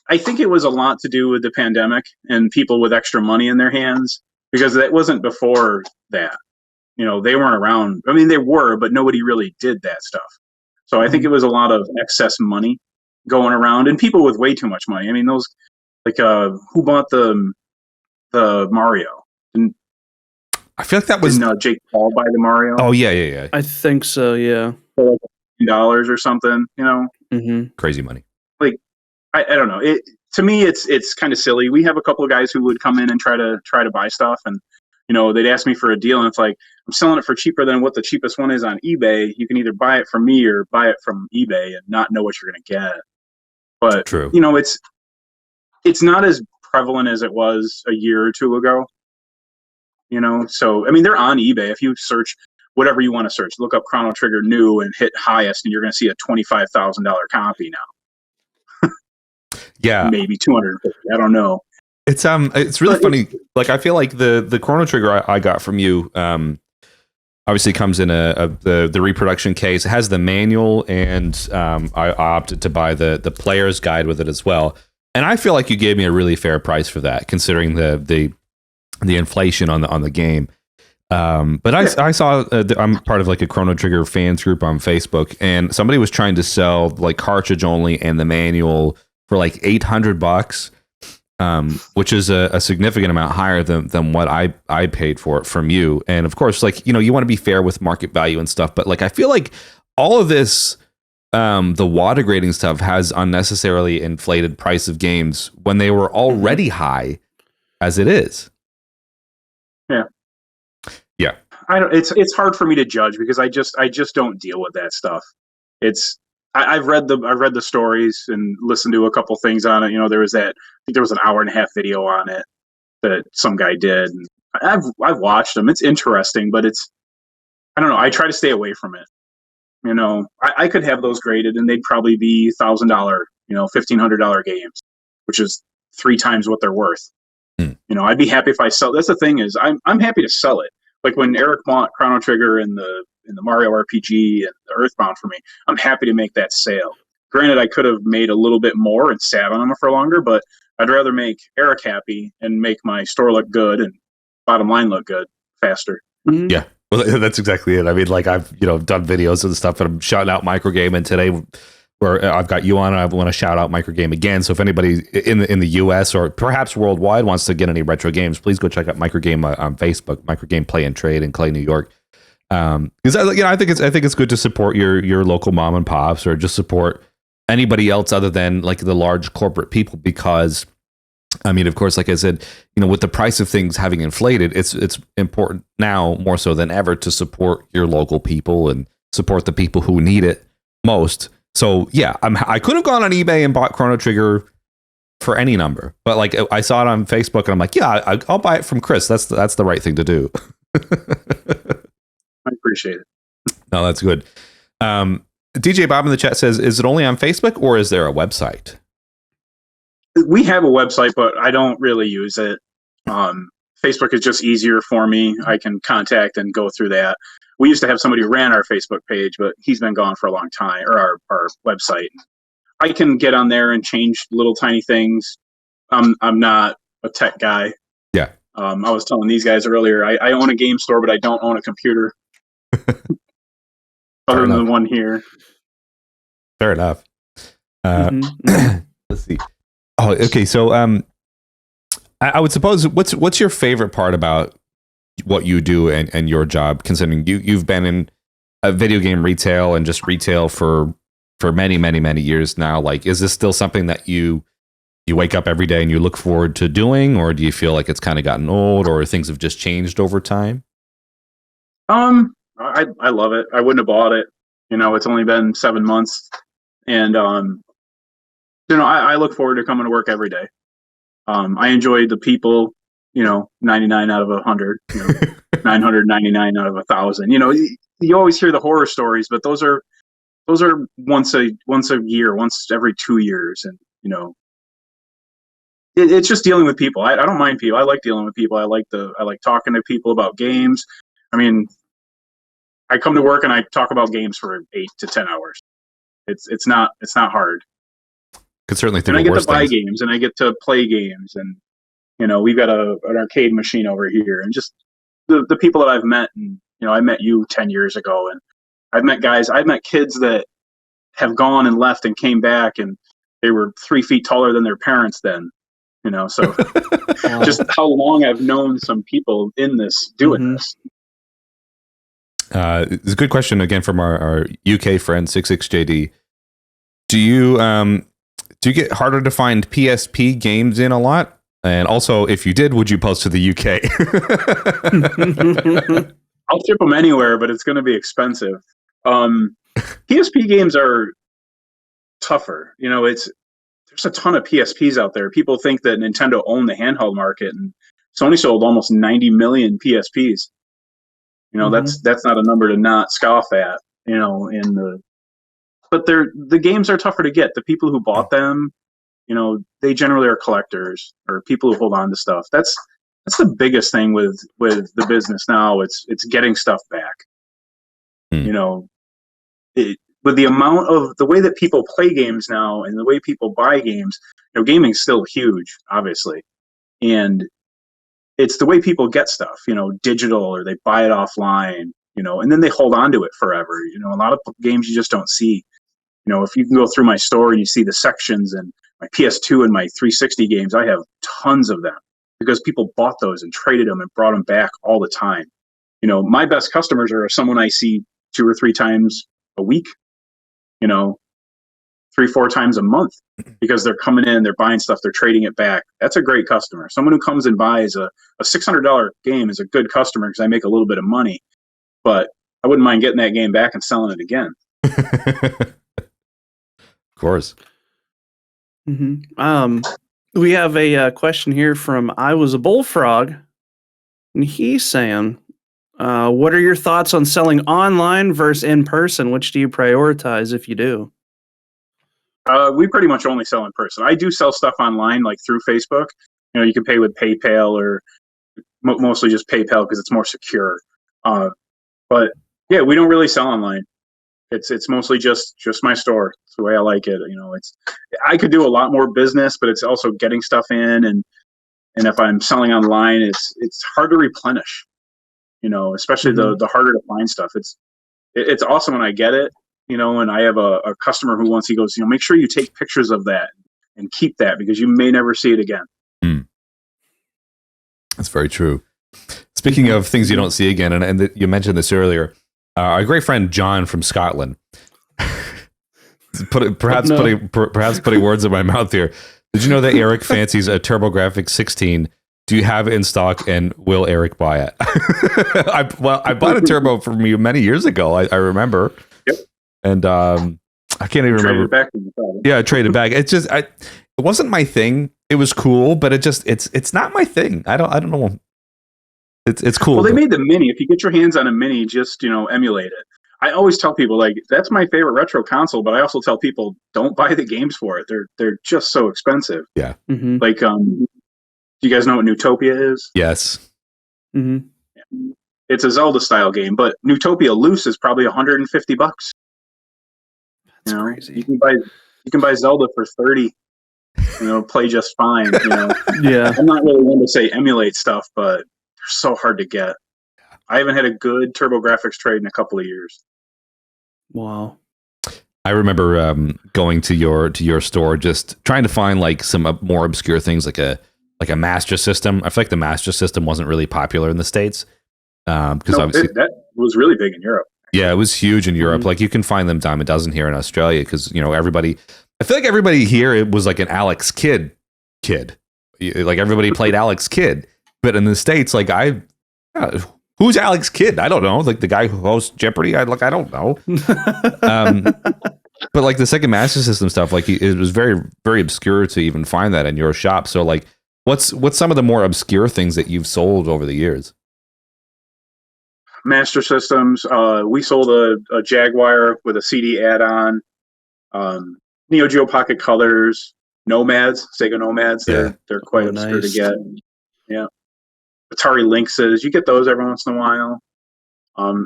[SPEAKER 3] I think it was a lot to do with the pandemic and people with extra money in their hands, because that wasn't before that. They weren't around. I mean, they were, but nobody really did that stuff. So I think it was a lot of excess money going around, and people with way too much money. I mean, those, like, who bought the Mario? And
[SPEAKER 1] I feel like that was
[SPEAKER 3] Jake Paul buy the Mario?
[SPEAKER 1] Oh yeah.
[SPEAKER 2] I think so. Yeah.
[SPEAKER 3] For like $10 or something.
[SPEAKER 2] Mm-hmm.
[SPEAKER 1] Crazy money.
[SPEAKER 3] Like, I don't know. To me, it's kind of silly. We have a couple of guys who would come in and try to buy stuff, and they'd ask me for a deal, and it's like, I'm selling it for cheaper than what the cheapest one is on eBay. You can either buy it from me or buy it from eBay and not know what you're going to get. But
[SPEAKER 1] True.
[SPEAKER 3] It's not as prevalent as it was a year or two ago. So I mean, they're on eBay. If you search whatever you want to search, look up Chrono Trigger new and hit highest, and you're going to see a $25,000 copy now.
[SPEAKER 1] Yeah,
[SPEAKER 3] maybe 250. I don't know.
[SPEAKER 1] It's really funny. Like, I feel like the Chrono Trigger I got from you obviously comes in the reproduction case. It has the manual, and I opted to buy the player's guide with it as well. And I feel like you gave me a really fair price for that, considering the inflation on the game. But I saw I'm part of like a Chrono Trigger fans group on Facebook, and somebody was trying to sell like cartridge only and the manual for like $800. Which is a significant amount higher than what I paid for it from you. And of course, like, you want to be fair with market value and stuff, but like, I feel like all of this, the water grading stuff has unnecessarily inflated price of games when they were already high as it is. Yeah.
[SPEAKER 3] It's hard for me to judge, because I just don't deal with that stuff. I've read the stories and listened to a couple things on it. There was I think there was an hour-and-a-half video on it that some guy did. And I've watched them. It's interesting, but I don't know. I try to stay away from it. I could have those graded, and they'd probably be $1,000, $1,500 games, which is 3 times what they're worth. I'd be happy if I sell. That's the thing, is I'm happy to sell it. Like when Eric bought Chrono Trigger and the Mario RPG and the Earthbound for me, I'm happy to make that sale. Granted, I could have made a little bit more and sat on them for longer, but I'd rather make Eric happy and make my store look good and bottom line look good faster.
[SPEAKER 2] Mm-hmm.
[SPEAKER 1] Yeah, well, that's exactly it. I mean, like, I've done videos and stuff, and I'm shouting out MicroGame, and today, where I've got you on, and I want to shout out MicroGame again. So if anybody in the US or perhaps worldwide wants to get any retro games, please go check out MicroGame on Facebook, MicroGame Play Trade in Clay, New York. Because I think it's good to support your local mom and pops, or just support anybody else other than like the large corporate people, because I mean, of course, like I said, with the price of things having inflated, it's important now more so than ever to support your local people and support the people who need it most. So yeah, I could have gone on eBay and bought Chrono Trigger for any number, but like, I saw it on Facebook, and I'm like, yeah, I'll buy it from Chris. That's the right thing to do.
[SPEAKER 3] I appreciate it.
[SPEAKER 1] No, that's good. DJ Bob in the chat says, is it only on Facebook, or is there a website?
[SPEAKER 3] We have a website, but I don't really use it. Facebook is just easier for me. I can contact and go through that. We used to have somebody who ran our Facebook page, but he's been gone for a long time, or our website. I can get on there and change little tiny things. I'm not a tech guy.
[SPEAKER 1] Yeah.
[SPEAKER 3] I was telling these guys earlier, I own a game store, but I don't own a computer. Other than the one here.
[SPEAKER 1] Fair enough.
[SPEAKER 2] Mm-hmm.
[SPEAKER 1] Let's see. Oh, okay. So, I would suppose, what's your favorite part about what you do and your job, considering you've been in a video game retail and just retail for many, many, many years now? Like, is this still something that you wake up every day and you look forward to doing, or do you feel like it's kind of gotten old, or things have just changed over time?
[SPEAKER 3] I love it. I wouldn't have bought it. It's only been 7 months, and I look forward to coming to work every day. I enjoy the people 99 out of 100, 999 out of 1,000. You always hear the horror stories, but those are once a year, once every 2 years, and it's just dealing with people. I don't mind people. I like dealing with people. I like talking to people about games. I mean, I come to work and I talk about games for 8 to 10 hours. It's not hard.
[SPEAKER 1] Could certainly think.
[SPEAKER 3] And I
[SPEAKER 1] get
[SPEAKER 3] to buy games and I get to play games, and we've got an arcade machine over here, and just the people that I've met, and I met you 10 years ago, and I've met kids that have gone and left and came back, and they were 3 feet taller than their parents then. So just how long I've known some people in this doing this.
[SPEAKER 1] It's a good question again from our UK friend 66JD. Do you get harder to find PSP games in a lot? And also, if you did, would you post to the UK?
[SPEAKER 3] I'll ship them anywhere, but it's going to be expensive. PSP games are tougher. There's a ton of PSPs out there. People think that Nintendo owned the handheld market, and Sony sold almost 90 million PSPs. That's not a number to not scoff at. But the games are tougher to get. The people who bought them, they generally are collectors or people who hold on to stuff. That's the biggest thing with the business now. It's getting stuff back. With the amount of the way that people play games now and the way people buy games, gaming's still huge, obviously, and it's the way people get stuff, digital, or they buy it offline, and then they hold on to it forever. A lot of games you just don't see. If you can go through my store and you see the sections and my PS2 and my 360 games, I have tons of them because people bought those and traded them and brought them back all the time. My best customers are someone I see 2 or 3 times a week, 3-4 times a month, because they're coming in, they're buying stuff, they're trading it back. That's a great customer. Someone who comes and buys a $600 game is a good customer because I make a little bit of money, but I wouldn't mind getting that game back and selling it again.
[SPEAKER 1] Of course.
[SPEAKER 2] We have a question here from I Was a Bullfrog, and he's saying, what are your thoughts on selling online versus in person? Which do you prioritize if you do?
[SPEAKER 3] We pretty much only sell in person. I do sell stuff online, like through Facebook. You can pay with PayPal or mostly just PayPal because it's more secure. But yeah, we don't really sell online. It's mostly just my store. It's the way I like it. I could do a lot more business, but it's also getting stuff in, and if I'm selling online, it's hard to replenish. Especially the harder to find stuff. It's awesome when I get it. And I have a customer who he goes, make sure you take pictures of that and keep that because you may never see it again.
[SPEAKER 1] That's very true. Speaking of things you don't see again, and you mentioned this earlier, our great friend John from Scotland, perhaps putting words in my mouth here. Did you know that Eric fancies a TurboGrafx 16? Do you have it in stock, and will Eric buy it? I bought a Turbo from you many years ago. I remember. Yep. And I can't even remember. I traded back. It's just it wasn't my thing. It was cool, but it's not my thing. I don't know. It's cool.
[SPEAKER 3] Well, they made the Mini. If you get your hands on a Mini, just emulate it. I always tell people that's my favorite retro console, but I also tell people don't buy the games for it. They're just so expensive.
[SPEAKER 1] Yeah.
[SPEAKER 2] Mm-hmm.
[SPEAKER 3] Do you guys know what Newtopia is?
[SPEAKER 1] Yes.
[SPEAKER 2] Mm-hmm.
[SPEAKER 3] It's a Zelda style game, but Newtopia loose is probably $150.
[SPEAKER 2] That's crazy.
[SPEAKER 3] You can buy Zelda for $30. Play just fine.
[SPEAKER 2] Yeah.
[SPEAKER 3] I'm not really one to say emulate stuff, but they're so hard to get. I haven't had a good TurboGrafx trade in a couple of years.
[SPEAKER 2] Wow.
[SPEAKER 1] I remember going to your store, just trying to find some more obscure things, like a Master System. I feel like the Master System wasn't really popular in the States because obviously
[SPEAKER 3] that was really big in Europe.
[SPEAKER 1] Yeah, it was huge in Europe.
[SPEAKER 2] Mm-hmm.
[SPEAKER 1] You can find them dime a dozen here in Australia because everybody. I feel like everybody here, it was like an Alex Kidd. Everybody played Alex Kidd, but in the States, who's Alex Kidd? I don't know. The guy who hosts Jeopardy. I don't know. But the second Master System stuff, it was very, very obscure to even find that in your shop. So What's some of the more obscure things that you've sold over the years?
[SPEAKER 3] Master Systems. We sold a Jaguar with a CD add-on. Neo Geo Pocket Colors. Nomads, Sega Nomads. They're quite obscure to get. Yeah. Atari Lynxes. You get those every once in a while.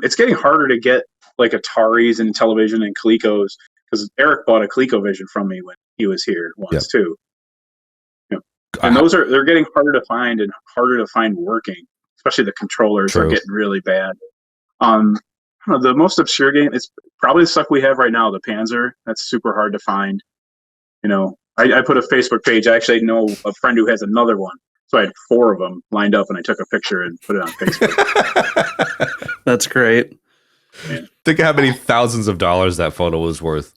[SPEAKER 3] It's getting harder to get like Ataris and television and Colecos because Eric bought a ColecoVision from me when he was here once too. Yeah. And they're getting harder to find and harder to find working, especially the controllers are getting really bad. I don't know, the most obscure game is probably the stuff we have right now, the Panzer. That's super hard to find. You know, I put a Facebook page. I actually know a friend who has another one. So I had 4 of them lined up and I took a picture and put it on Facebook.
[SPEAKER 2] That's great.
[SPEAKER 3] Yeah.
[SPEAKER 1] Think of how many thousands of dollars that photo was worth.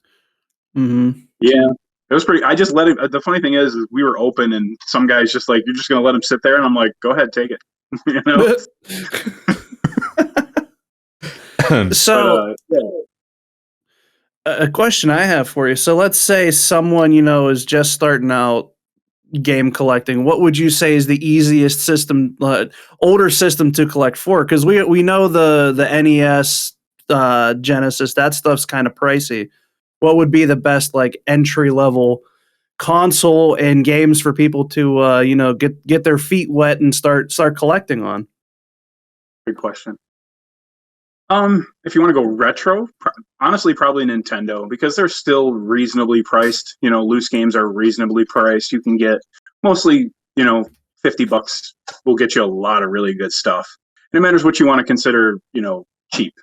[SPEAKER 2] Mm-hmm.
[SPEAKER 3] Yeah. It was pretty. I just let him. The funny thing is we were open and some guy's just like, you're just going to let him sit there? And I'm like, go ahead, take it. You know?
[SPEAKER 2] So, a question I have for you. So let's say someone, is just starting out game collecting. What would you say is the easiest system, older system to collect for? Because we know the NES, Genesis, that stuff's kind of pricey. What would be the best like entry level console and games for people to get their feet wet and start collecting on?
[SPEAKER 3] Good question. If you want to go retro, honestly, probably Nintendo because they're still reasonably priced. Loose games are reasonably priced. You can get mostly, $50 will get you a lot of really good stuff. And it matters what you want to consider, cheap.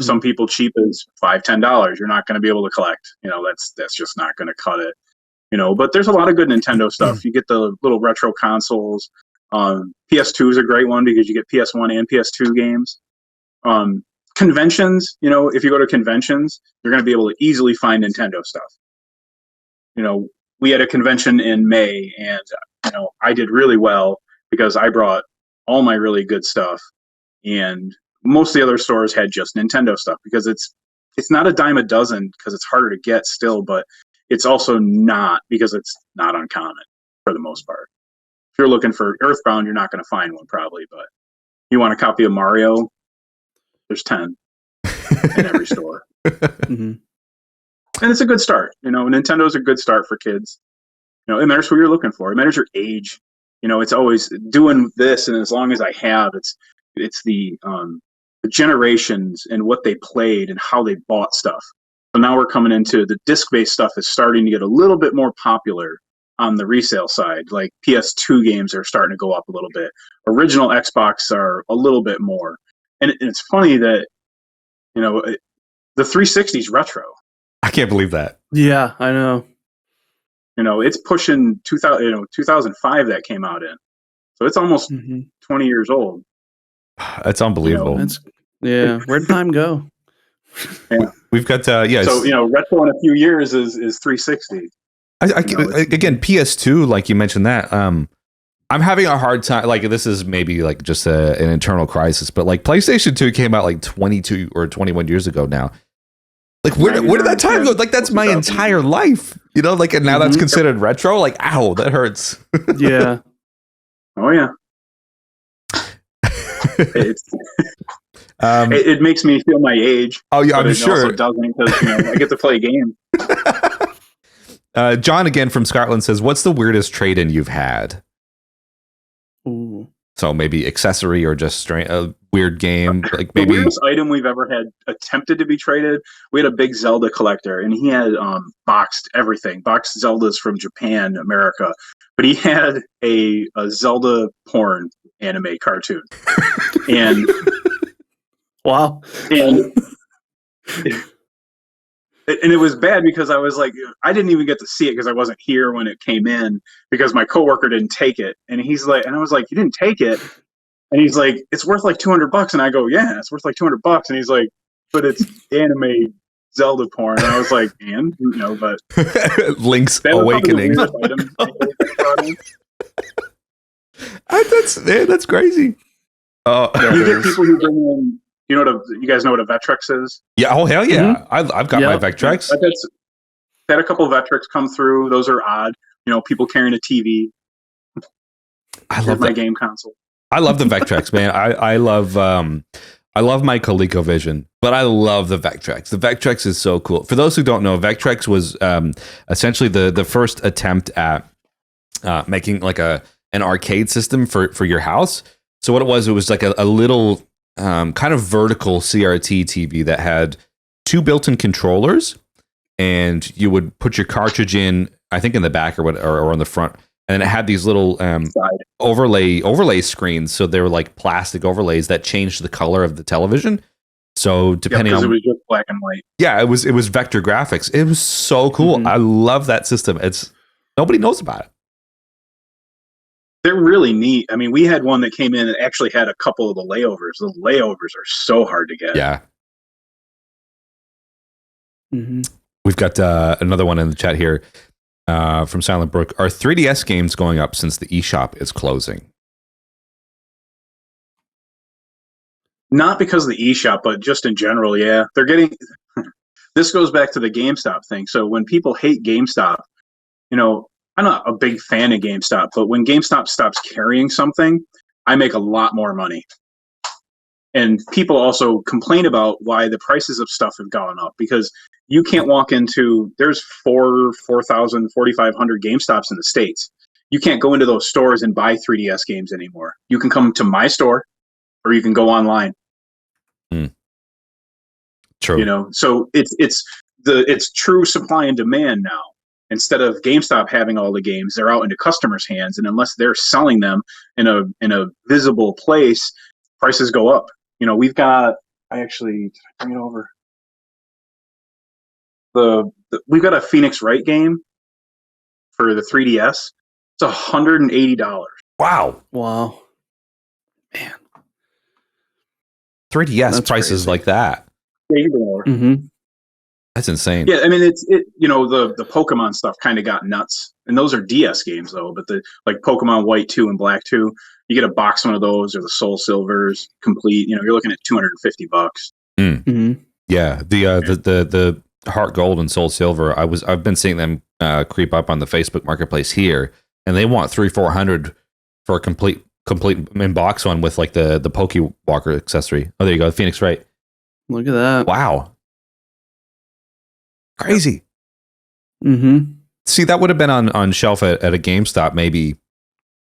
[SPEAKER 3] Some people cheap is $5, $10. You're not going to be able to collect. That's just not going to cut it. But there's a lot of good Nintendo stuff. You get the little retro consoles. PS2 is a great one because you get PS1 and PS2 games. Conventions, if you go to conventions, you're going to be able to easily find Nintendo stuff. We had a convention in May and, I did really well because I brought all my really good stuff and most of the other stores had just Nintendo stuff because it's not a dime a dozen because it's harder to get still, but it's also not because it's not uncommon for the most part. If you're looking for Earthbound, you're not going to find one probably, but you want a copy of Mario, there's 10 in every store.
[SPEAKER 2] Mm-hmm.
[SPEAKER 3] And it's a good start. Nintendo's a good start for kids. It matters what you're looking for. It matters your age. It's always doing this, and as long as I have, it's the generations and what they played and how they bought stuff. So now we're coming into the disc-based stuff is starting to get a little bit more popular on the resale side. Like PS2 games are starting to go up a little bit. Original Xbox are a little bit more. And it's funny that, the 360's retro.
[SPEAKER 1] I can't believe that.
[SPEAKER 2] Yeah, I know.
[SPEAKER 3] It's pushing 2005 that came out in. So it's almost 20 years old.
[SPEAKER 1] That's unbelievable.
[SPEAKER 2] Where'd time go?
[SPEAKER 3] Yeah.
[SPEAKER 1] We've got, So,
[SPEAKER 3] retro in a few years is 360.
[SPEAKER 1] Again, PS2, like you mentioned that, I'm having a hard time. Like this is maybe like just an internal crisis, but like PlayStation 2 came out like 22 or 21 years ago now. Like where did that time go? Like that's my entire life, and now that's considered retro. Like, ow, that hurts.
[SPEAKER 2] Yeah.
[SPEAKER 3] Oh yeah. It makes me feel my age.
[SPEAKER 1] Oh yeah, I'm sure.
[SPEAKER 3] It also doesn't because I get to play games.
[SPEAKER 1] John again from Scotland says, "What's the weirdest trade-in you've had?"
[SPEAKER 2] Ooh.
[SPEAKER 1] So maybe accessory or just a weird game, like maybe
[SPEAKER 3] the weirdest item we've ever had attempted to be traded. We had a big Zelda collector, and he had boxed everything, boxed Zeldas from Japan, America, but he had a Zelda porn anime cartoon, and
[SPEAKER 2] wow,
[SPEAKER 3] and it was bad because I was like, I didn't even get to see it because I wasn't here when it came in because my coworker didn't take it. And he's like, and I was like, you didn't take it? And he's like, it's worth like $200. And I go, yeah, it's worth like $200. And he's like, but it's anime Zelda porn. And I was like, but
[SPEAKER 1] Link's Awakening. That's crazy.
[SPEAKER 3] You get people who bring in, you guys know what a Vectrex is?
[SPEAKER 1] Yeah. Oh, hell yeah. I've got my Vectrex.
[SPEAKER 3] Had a couple of Vectrex come through. Those are odd. People carrying a TV.
[SPEAKER 1] I
[SPEAKER 3] Here's
[SPEAKER 1] love
[SPEAKER 3] my
[SPEAKER 1] that.
[SPEAKER 3] game console.
[SPEAKER 1] I love the Vectrex, man. I love my ColecoVision, but I love the Vectrex. The Vectrex is so cool. For those who don't know, Vectrex was essentially the first attempt at making like an arcade system for your house. So what it was like a little kind of vertical CRT TV that had two built-in controllers, and you would put your cartridge in, I think in the back or on the front, and it had these little overlay screens. So they were like plastic overlays that changed the color of the television. So depending on,
[SPEAKER 3] it was just black and white.
[SPEAKER 1] Yeah, it was vector graphics. It was so cool.
[SPEAKER 2] Mm-hmm.
[SPEAKER 1] I love that system. Nobody knows about it.
[SPEAKER 3] They're really neat. I mean, we had one that came in and actually had a couple of the layovers. The layovers are so hard to get.
[SPEAKER 1] Yeah.
[SPEAKER 2] Mm-hmm.
[SPEAKER 1] We've got another one in the chat here from Silent Brook. Are 3DS games going up since the eShop is closing?
[SPEAKER 3] Not because of the eShop, but just in general, yeah. They're getting... This goes back to the GameStop thing. So when people hate GameStop, I'm not a big fan of GameStop, but when GameStop stops carrying something, I make a lot more money. And people also complain about why the prices of stuff have gone up, because you can't walk into, there's 4,000, 4,500 GameStops in the States. You can't go into those stores and buy 3DS games anymore. You can come to my store or you can go online.
[SPEAKER 1] True.
[SPEAKER 3] So it's true supply and demand now. Instead of GameStop having all the games, they're out into customers' hands, and unless they're selling them in a visible place, prices go up. We've got. I actually bring it over. We've got a Phoenix Wright game for the 3DS. It's $180.
[SPEAKER 1] Wow.
[SPEAKER 2] Man.
[SPEAKER 1] 3DS
[SPEAKER 2] That's
[SPEAKER 1] prices
[SPEAKER 2] crazy.
[SPEAKER 1] like that.
[SPEAKER 2] Mm-hmm.
[SPEAKER 1] That's insane.
[SPEAKER 3] Yeah, I mean the Pokemon stuff kind of got nuts, and those are DS games though. But the Pokemon White 2 and Black 2, you get a box one of those or the Soul Silvers complete. You're looking at $250.
[SPEAKER 2] Mm-hmm.
[SPEAKER 1] Yeah, the Heart Gold and Soul Silver. I've been seeing them creep up on the Facebook Marketplace here, and they want $300-$400 for a complete in box one with like the Pokewalker accessory. Oh, there you go, Phoenix Wright.
[SPEAKER 2] Look at that.
[SPEAKER 1] Wow, crazy.
[SPEAKER 2] Mm-hmm.
[SPEAKER 1] See, that would have been on shelf at a GameStop maybe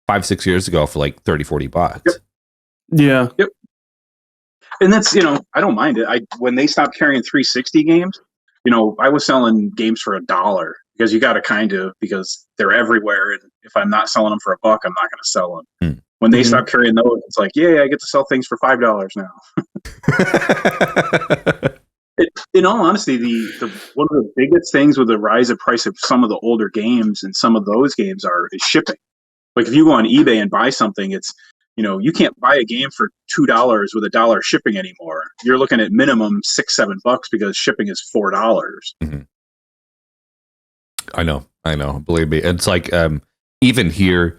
[SPEAKER 1] 5-6 years ago for like $30-$40.
[SPEAKER 3] Yep.
[SPEAKER 2] Yeah.
[SPEAKER 3] Yep. And that's, I don't mind it. When they stopped carrying 360 games, I was selling games for $1 because you got to because they're everywhere. And if I'm not selling them for $1, I'm not going to sell them. When they stop carrying those, it's like, yeah, I get to sell things for $5 now. In all honesty, the one of the biggest things with the rise of price of some of the older games and some of those games is shipping. Like if you go on eBay and buy something, it's you can't buy a game for $2 with $1 shipping anymore. You're looking at minimum $6-7 because shipping is $4.
[SPEAKER 1] Mm-hmm. I know. Believe me, it's like even here.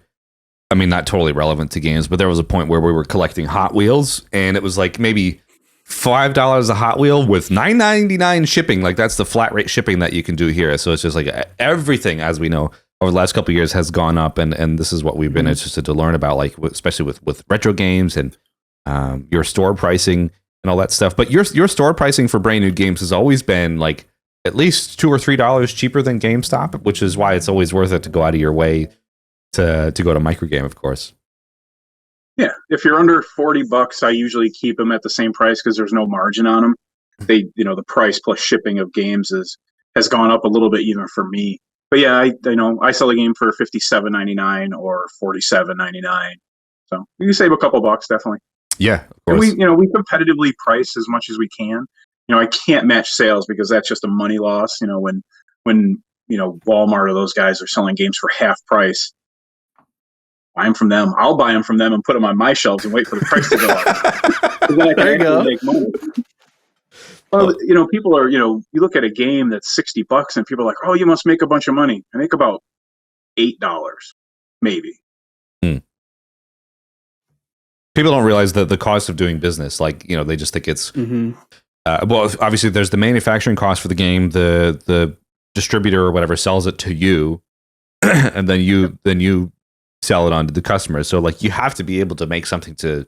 [SPEAKER 1] I mean, not totally relevant to games, but there was a point where we were collecting Hot Wheels, and it was like maybe $5 a Hot Wheel with $9.99 shipping. Like that's the flat rate shipping that you can do here. So it's just like everything, as we know, over the last couple of years has gone up, and this is what we've been interested to learn about, like especially with retro games and your store pricing and all that stuff. But your store pricing for brand new games has always been like at least $2 or $3 cheaper than GameStop, which is why it's always worth it to go out of your way to go to MicroGame, of course.
[SPEAKER 3] Yeah, if you're under $40, I usually keep them at the same price because there's no margin on them. The price plus shipping of games has gone up a little bit even for me. But yeah, I sell a game for $57.99 or $47.99, so you can save a couple bucks definitely.
[SPEAKER 1] Yeah, of course.
[SPEAKER 3] And we competitively price as much as we can. I can't match sales because that's just a money loss. When Walmart or those guys are selling games for half price, buy them from them. I'll buy them from them and put them on my shelves and wait for the price to go up. Then I can actually make money. Well, people are, you look at a game that's $60 and people are like, oh, you must make a bunch of money. I make about $8, maybe.
[SPEAKER 1] People don't realize the cost of doing business. Like, they just think it's, well, obviously there's the manufacturing cost for the game, the distributor or whatever sells it to you. And then you sell it on to the customers. So like you have to be able to make something to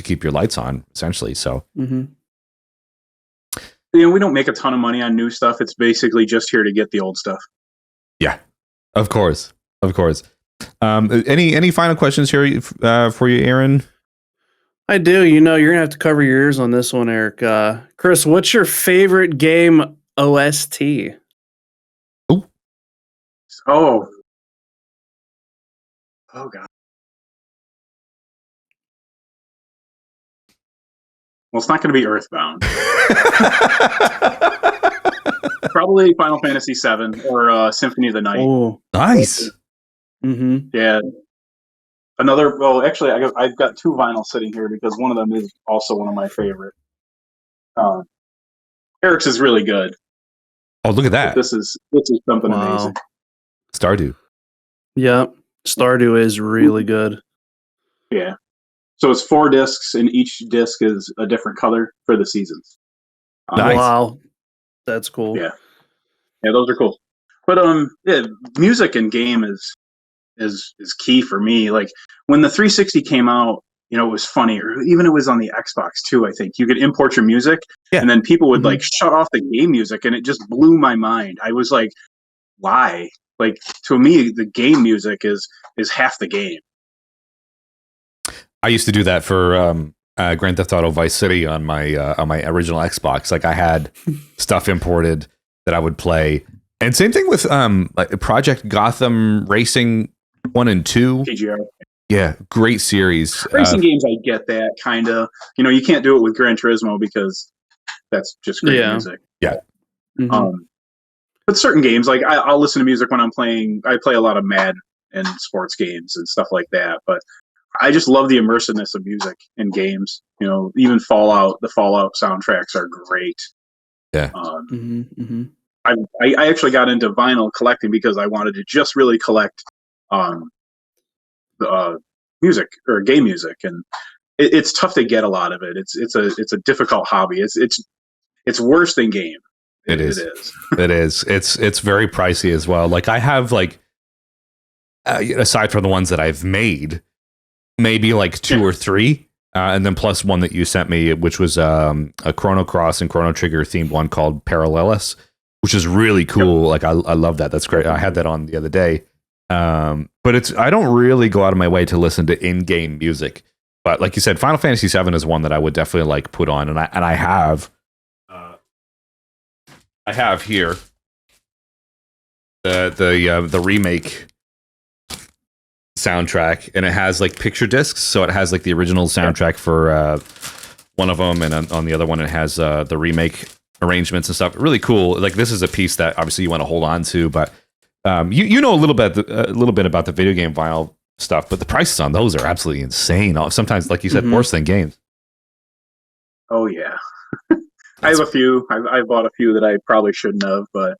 [SPEAKER 1] keep your lights on, essentially. So
[SPEAKER 2] Mm-hmm.
[SPEAKER 3] We don't make a ton of money on new stuff. It's basically just here to get the old stuff.
[SPEAKER 1] yeah, of course. Any final questions here for you, Aaron?
[SPEAKER 2] I do. You're gonna have to cover your ears on this one, Eric. Chris, what's your favorite game OST?
[SPEAKER 3] Oh, oh God. Well, it's not going to be Earthbound. Probably Final Fantasy VII or Symphony of the Night.
[SPEAKER 2] Oh,
[SPEAKER 1] Nice.
[SPEAKER 2] Mm-hmm.
[SPEAKER 3] Yeah. Another. Well, actually, I've got 2 vinyls sitting here because one of them is also one of my favorite. Eric's is really good.
[SPEAKER 1] Oh, look at that.
[SPEAKER 3] This is something amazing.
[SPEAKER 1] Stardew.
[SPEAKER 2] Yeah, Stardew is really good.
[SPEAKER 3] Yeah. So it's 4 discs, and each disc is a different color for the seasons.
[SPEAKER 1] Nice.
[SPEAKER 2] Wow, that's cool.
[SPEAKER 3] Yeah, those are cool. But music in game is key for me. Like when the 360 came out, it was funny. Or even it was on the Xbox too. I think you could import your music, and then people would like shut off the game music, and it just blew my mind. I was like, why? Like to me, the game music is half the game.
[SPEAKER 1] I used to do that for Grand Theft Auto Vice City on my original Xbox. Like I had stuff imported that I would play, and same thing with like Project Gotham Racing 1 and 2.
[SPEAKER 3] PGR.
[SPEAKER 1] Yeah, great series.
[SPEAKER 3] Racing games, I get that kind of. You can't do it with Gran Turismo because that's just great music.
[SPEAKER 1] Yeah.
[SPEAKER 2] Mm-hmm.
[SPEAKER 3] But certain games, like I'll listen to music when I'm playing. I play a lot of Madden and sports games and stuff like that. But I just love the immersiveness of music in games. Even Fallout, the Fallout soundtracks are great.
[SPEAKER 1] Yeah.
[SPEAKER 3] I actually got into vinyl collecting because I wanted to just really collect music or game music, and it's tough to get a lot of it. It's a difficult hobby. It's worse than game.
[SPEAKER 1] It is. It is. It's very pricey as well. Like I have aside from the ones that I've made, maybe like 2 or 3, and then plus one that you sent me, which was a Chrono Cross and Chrono Trigger themed one called Parallelis, which is really cool. Yep. Like I love that. That's great. I had that on the other day. But I don't really go out of my way to listen to in-game music. But like you said, Final Fantasy VII is one that I would definitely like put on, and I have here the remake soundtrack, and it has like picture discs, so it has like the original soundtrack for one of them, and on the other one it has the remake arrangements and stuff. Really cool. Like this is a piece that obviously you want to hold on to, but you know a little bit about the video game vinyl stuff, but the prices on those are absolutely insane. Sometimes, like you said, worse than games.
[SPEAKER 3] Oh yeah. I have a few. I've bought a few that I probably shouldn't have, but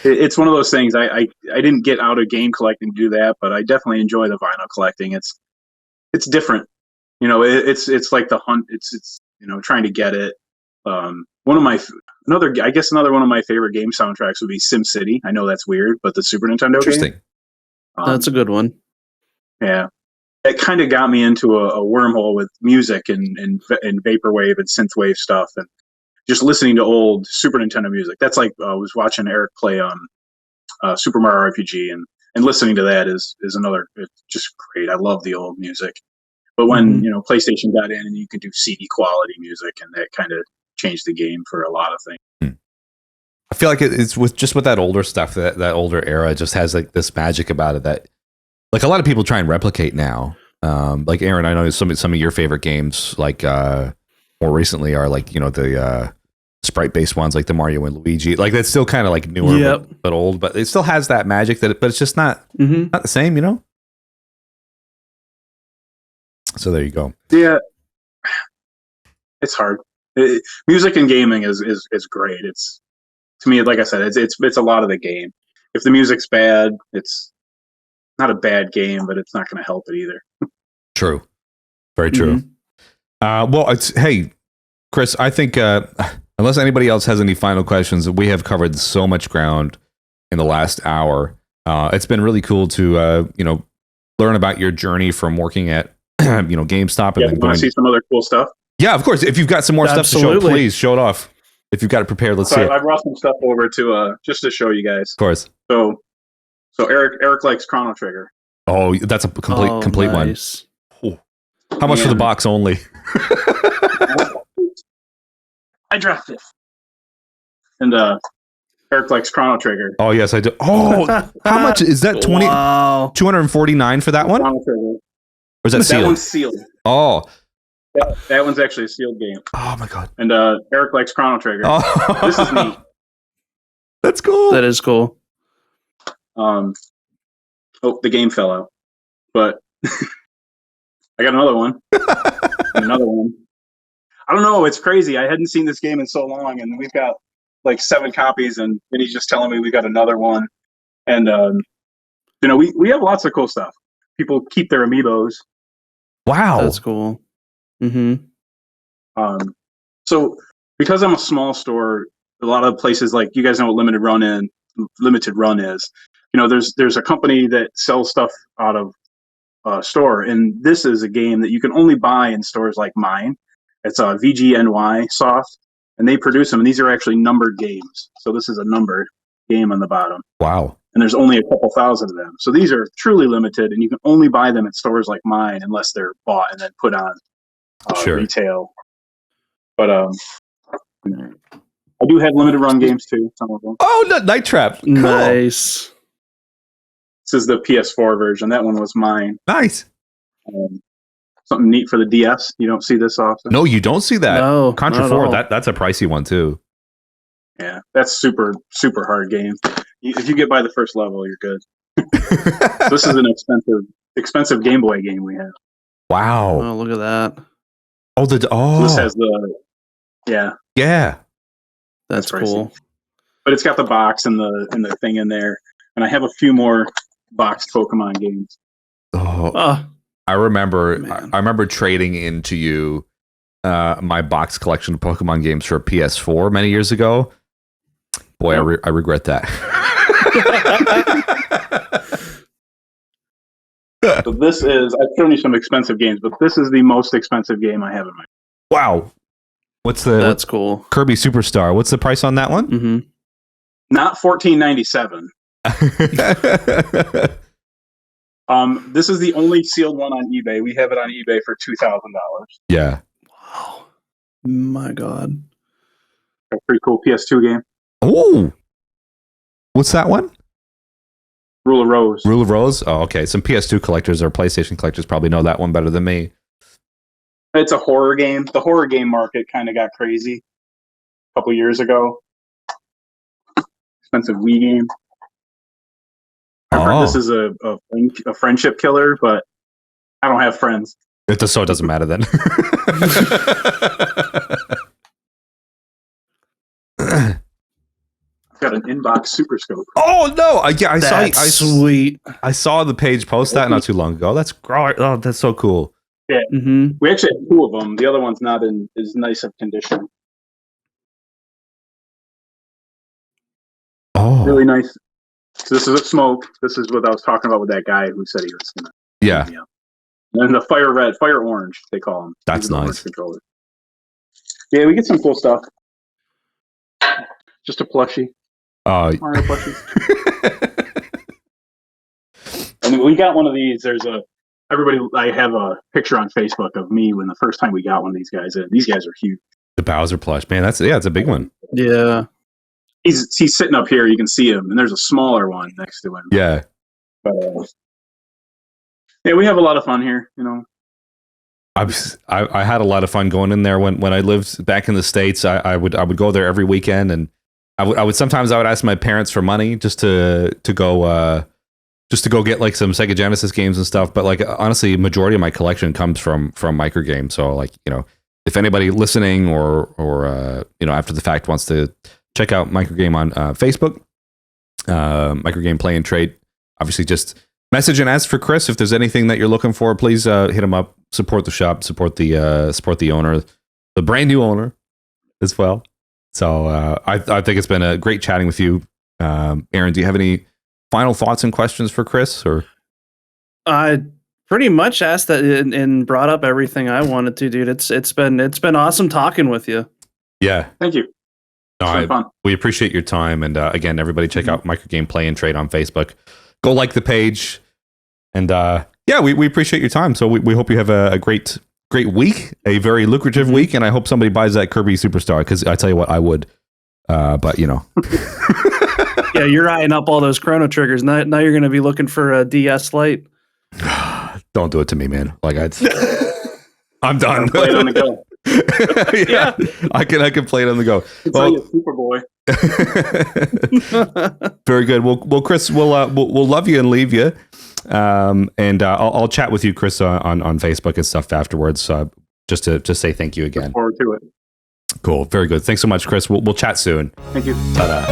[SPEAKER 3] it's one of those things. I didn't get out of game collecting to do that, but I definitely enjoy the vinyl collecting. It's different. It's like the hunt. It's trying to get it. Another one of my favorite game soundtracks would be SimCity. I know that's weird, but the Super Nintendo game.
[SPEAKER 2] That's a good one.
[SPEAKER 3] Yeah. It kind of got me into a wormhole with music and vaporwave and synthwave stuff, and just listening to old Super Nintendo music. That's like I was watching Eric play Super Mario RPG, and listening to that is another. It's just great. I love the old music. But when PlayStation got in and you could do CD quality music, and that kind of changed the game for a lot of things.
[SPEAKER 1] I feel like it's with that older stuff, that older era just has like this magic about it that like a lot of people try and replicate now. Like Aaron, I know some of your favorite games, like more recently, are like the sprite-based ones, like the Mario and Luigi. Like that's still kind of like newer, but old, but it still has that magic but it's just not the same, So there you go.
[SPEAKER 3] Yeah, it's hard. Music and gaming is great. It's, to me, like I said, it's a lot of the game. If the music's bad, it's not a bad game, but it's not going to help it either.
[SPEAKER 1] True. Very true. Well, hey, Chris, I think unless anybody else has any final questions, we have covered so much ground in the last hour. It's been really cool to learn about your journey from working at GameStop and
[SPEAKER 3] Yeah,
[SPEAKER 1] then
[SPEAKER 3] you want
[SPEAKER 1] going.
[SPEAKER 3] to see some other cool stuff?
[SPEAKER 1] Yeah, of course. If you've got some more stuff to show,
[SPEAKER 2] Absolutely.
[SPEAKER 1] please show it off. If you've got it prepared, let's see
[SPEAKER 3] So
[SPEAKER 1] it.
[SPEAKER 3] I
[SPEAKER 1] Of
[SPEAKER 3] brought some stuff over to just to show you guys.
[SPEAKER 1] course.
[SPEAKER 3] So Eric likes Chrono Trigger.
[SPEAKER 1] Oh, that's a complete one.
[SPEAKER 2] Nice.
[SPEAKER 1] Oh. How much for the
[SPEAKER 3] And-
[SPEAKER 1] box only?
[SPEAKER 3] I dropped it. And Eric likes Chrono Trigger.
[SPEAKER 1] Oh yes, I do. Oh, how much is that? 20,
[SPEAKER 2] Wow.
[SPEAKER 1] 249 for that one? Or
[SPEAKER 3] Chrono Trigger.
[SPEAKER 1] is that
[SPEAKER 3] That
[SPEAKER 1] sealed?
[SPEAKER 3] one's sealed.
[SPEAKER 1] Oh,
[SPEAKER 3] That one's actually a sealed game.
[SPEAKER 1] oh my god.
[SPEAKER 3] And Eric likes Chrono Trigger.
[SPEAKER 1] Oh,
[SPEAKER 3] This is neat.
[SPEAKER 1] That's cool.
[SPEAKER 2] That is cool.
[SPEAKER 3] The game fell out. But I got another one. Another one. I don't know. It's crazy. I hadn't seen this game in so long, and we've got like 7 copies, and then he's just telling me we got another one. And we have lots of cool stuff. People keep their amiibos.
[SPEAKER 1] Wow.
[SPEAKER 2] That's cool. Mm-hmm.
[SPEAKER 3] So because I'm a small store, a lot of places, like, you guys know what limited run is. There's a company that sells stuff out of a store, and this is a game that you can only buy in stores like mine. It's a VGNY soft, and they produce them, and these are actually numbered games. So this is a numbered game on the bottom,
[SPEAKER 1] Wow.
[SPEAKER 3] and there's only a couple thousand of them. So these are truly limited, and you can only buy them at stores like mine unless they're bought and then put on
[SPEAKER 1] Sure.
[SPEAKER 3] retail. But I do have limited run games too, some of them.
[SPEAKER 1] Oh, no, Night Trap. Cool.
[SPEAKER 2] Nice.
[SPEAKER 3] This is the PS4 version. That one was mine.
[SPEAKER 1] Nice.
[SPEAKER 3] Something neat for the DS. You don't see this often.
[SPEAKER 1] No, you don't see that.
[SPEAKER 2] No,
[SPEAKER 1] Contra
[SPEAKER 2] not at
[SPEAKER 1] 4,
[SPEAKER 2] all.
[SPEAKER 1] that's a pricey one too.
[SPEAKER 3] Yeah, that's super, super hard game. If you get by the first level, you're good. This is an expensive Game Boy game we have.
[SPEAKER 1] Wow.
[SPEAKER 2] Oh, look at that.
[SPEAKER 1] Oh,
[SPEAKER 3] So this has
[SPEAKER 1] yeah.
[SPEAKER 2] That's
[SPEAKER 3] That's pricey.
[SPEAKER 2] cool.
[SPEAKER 3] but it's got the box and the thing in there. And I have a few more boxed Pokemon games.
[SPEAKER 1] Oh,
[SPEAKER 2] Oh,
[SPEAKER 1] I remember.
[SPEAKER 2] Man.
[SPEAKER 1] I remember trading into you my box collection of Pokemon games for a PS4 many years ago. Boy, I regret that.
[SPEAKER 3] So this is, I've shown you some expensive games, but this is the most expensive game I have in my.
[SPEAKER 1] Wow. What's the
[SPEAKER 2] that's cool.
[SPEAKER 1] Kirby Superstar? What's the price on that one?
[SPEAKER 2] Mm-hmm.
[SPEAKER 3] Not $14.97. This is the only sealed one on eBay. We have it on eBay for $2,000.
[SPEAKER 1] Yeah.
[SPEAKER 2] Wow. My God.
[SPEAKER 3] A pretty cool PS2 game.
[SPEAKER 1] Oh. What's that one?
[SPEAKER 3] Rule of Rose.
[SPEAKER 1] Rule of Rose? Oh, okay. Some PS2 collectors or PlayStation collectors probably know that one better than me.
[SPEAKER 3] It's a horror game. The horror game market kind of got crazy a couple years ago. Expensive Wii game. I've heard this is a friendship killer, but I don't have friends.
[SPEAKER 1] So it doesn't matter then.
[SPEAKER 3] I've got an inbox Super Scope.
[SPEAKER 1] Oh no! I
[SPEAKER 2] That's sweet.
[SPEAKER 1] I saw the page post that not too long ago. That's great. Oh, that's so cool.
[SPEAKER 2] Mm-hmm.
[SPEAKER 3] We actually have two of them. The other one's not in as nice of condition.
[SPEAKER 1] Oh,
[SPEAKER 3] Really nice. So this is a smoke. This is what I was talking about with that guy who said he was gonna.
[SPEAKER 1] yeah.
[SPEAKER 3] And the fire orange, they call them.
[SPEAKER 1] That's
[SPEAKER 3] These are the
[SPEAKER 1] nice.
[SPEAKER 3] orange controllers. Yeah, we get some cool stuff. Just a plushie. Mario plushie. And we got one of these. I have a picture on Facebook of me when the first time we got one of these guys in. These guys are huge.
[SPEAKER 1] The Bowser plush, man. It's a big one.
[SPEAKER 2] Yeah.
[SPEAKER 3] He's sitting up here. You can see him, and there's a smaller one next to him.
[SPEAKER 1] Yeah.
[SPEAKER 3] But, yeah, we have a lot of fun here.
[SPEAKER 1] I had a lot of fun going in there when I lived back in the States. I would go there every weekend, and I would sometimes ask my parents for money just to go get like some Sega Genesis games and stuff. But like honestly, majority of my collection comes from MicroGame. So like if anybody listening or after the fact wants to check out MicroGame on Facebook, MicroGame Play and Trade. Obviously, just message and ask for Chris if there's anything that you're looking for. Please hit him up. Support the shop. Support the owner, the brand new owner, as well. So I think it's been a great chatting with you, Aaron. Do you have any final thoughts and questions for Chris? Or
[SPEAKER 2] I pretty much asked that and brought up everything I wanted to, dude. It's been awesome talking with you.
[SPEAKER 1] Yeah.
[SPEAKER 3] Thank you.
[SPEAKER 1] No, we appreciate your time. And again, everybody check out MicroGame Play and Trade on Facebook. Go like the page. And we appreciate your time. So we hope you have a great week, a very lucrative week. And I hope somebody buys that Kirby Superstar, because I tell you what, I would. But, you know.
[SPEAKER 2] Yeah, you're eyeing up all those Chrono Triggers. Now you're going to be looking for a DS Lite.
[SPEAKER 1] Don't do it to me, man. Like I'm done.
[SPEAKER 3] Play it on the go.
[SPEAKER 1] Yeah, I can play it on the go.
[SPEAKER 3] Well, Superboy.
[SPEAKER 1] Very good. Well, Chris, we'll love you and leave you. And I'll chat with you, Chris, on Facebook and stuff afterwards. Just to say thank you again.
[SPEAKER 3] Look forward to it.
[SPEAKER 1] Cool. Very good. Thanks so much, Chris. We'll chat soon.
[SPEAKER 3] Thank you.
[SPEAKER 1] Ta-da.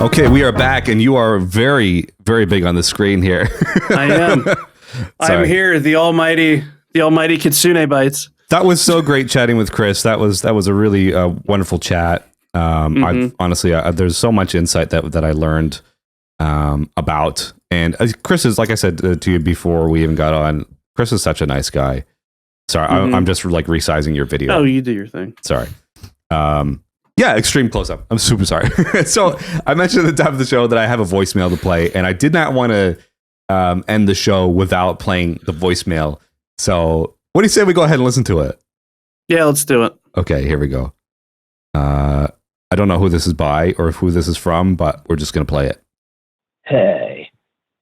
[SPEAKER 1] Okay, we are back, and you are very, very big on the screen here.
[SPEAKER 2] I am. I'm here. The almighty Kitsune bites.
[SPEAKER 1] That was so great chatting with Chris. That was a really wonderful chat. I've honestly, there's so much insight that I learned about. And Chris is, like I said to you before we even got on, Chris is such a nice guy. Sorry, I'm just like resizing your video.
[SPEAKER 2] Oh, you do your thing.
[SPEAKER 1] Sorry. Yeah, extreme close-up. I'm super sorry. So I mentioned at the top of the show that I have a voicemail to play, and I did not want to end the show without playing the voicemail. So what do you say we go ahead and listen to it?
[SPEAKER 2] Yeah, let's do it.
[SPEAKER 1] Okay, here we go. I don't know who this is by or who this is from, but we're just going to play it.
[SPEAKER 4] Hey,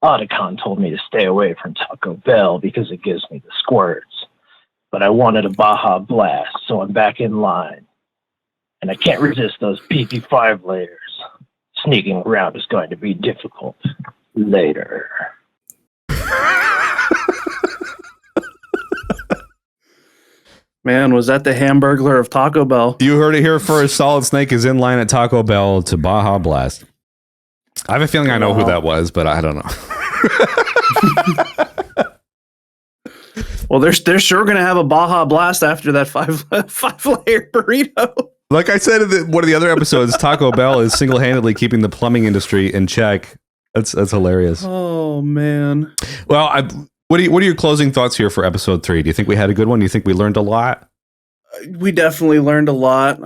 [SPEAKER 4] Otacon told me to stay away from Taco Bell because it gives me the squirts. But I wanted a Baja Blast, so I'm back in line. And I can't resist those PP5 layers. Sneaking around is going to be difficult later.
[SPEAKER 2] Man, was that the Hamburglar of Taco Bell?
[SPEAKER 1] You heard it here first. Solid Snake is in line at Taco Bell to Baja Blast. I have a feeling I know who that was, but I don't know.
[SPEAKER 2] Well, they're sure going to have a Baja Blast after that five layer burrito.
[SPEAKER 1] Like I said in one of the other episodes, Taco Bell is single-handedly keeping the plumbing industry in check. That's hilarious.
[SPEAKER 2] Oh, man.
[SPEAKER 1] Well, what are your closing thoughts here for episode 3? Do you think we had a good one? Do you think we learned a lot?
[SPEAKER 2] We definitely learned a lot.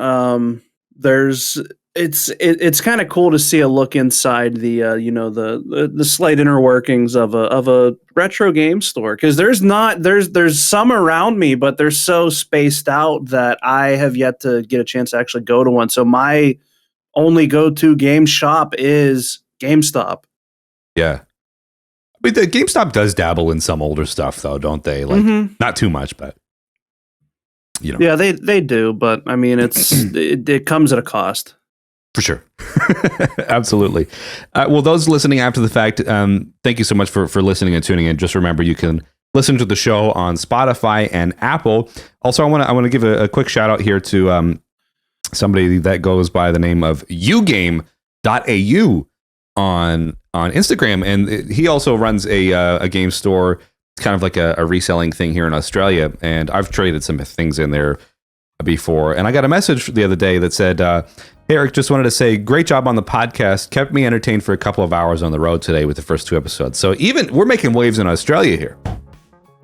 [SPEAKER 2] It's kind of cool to see a look inside the the slight inner workings of a retro game store, because there's some around me, but they're so spaced out that I have yet to get a chance to actually go to one. So my only go-to game shop is GameStop.
[SPEAKER 1] Yeah. I mean, the GameStop does dabble in some older stuff, though, don't they? Like, not too much, but you know.
[SPEAKER 2] Yeah, they do, but I mean, it comes at a cost.
[SPEAKER 1] For sure. Absolutely. Well, those listening after the fact, thank you so much for listening and tuning in. Just remember, you can listen to the show on Spotify and Apple. Also, I want to give a quick shout out here to somebody that goes by the name of ugame.au on Instagram, and he also runs a game store. It's kind of like a reselling thing here in Australia, and I've traded some things in there before. And I got a message the other day that said, "Hey, Eric, just wanted to say, great job on the podcast. Kept me entertained for a couple of hours on the road today with the first 2 episodes." So even we're making waves in Australia here.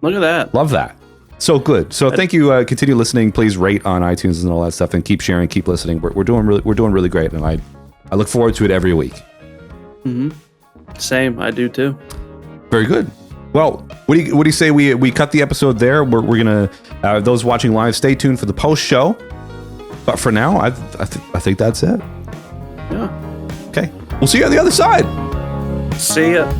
[SPEAKER 2] Look at that.
[SPEAKER 1] Love that. So good. So thank you. Continue listening. Please rate on iTunes and all that stuff, and keep sharing, keep listening. We're doing really great, and I look forward to it every week.
[SPEAKER 2] Mm-hmm. Same. I do too.
[SPEAKER 1] Very good. Well, what do you say we cut the episode there? We're gonna those watching live, stay tuned for the post show. But for now, I think that's it.
[SPEAKER 2] Yeah.
[SPEAKER 1] Okay. We'll see you on the other side.
[SPEAKER 2] See ya.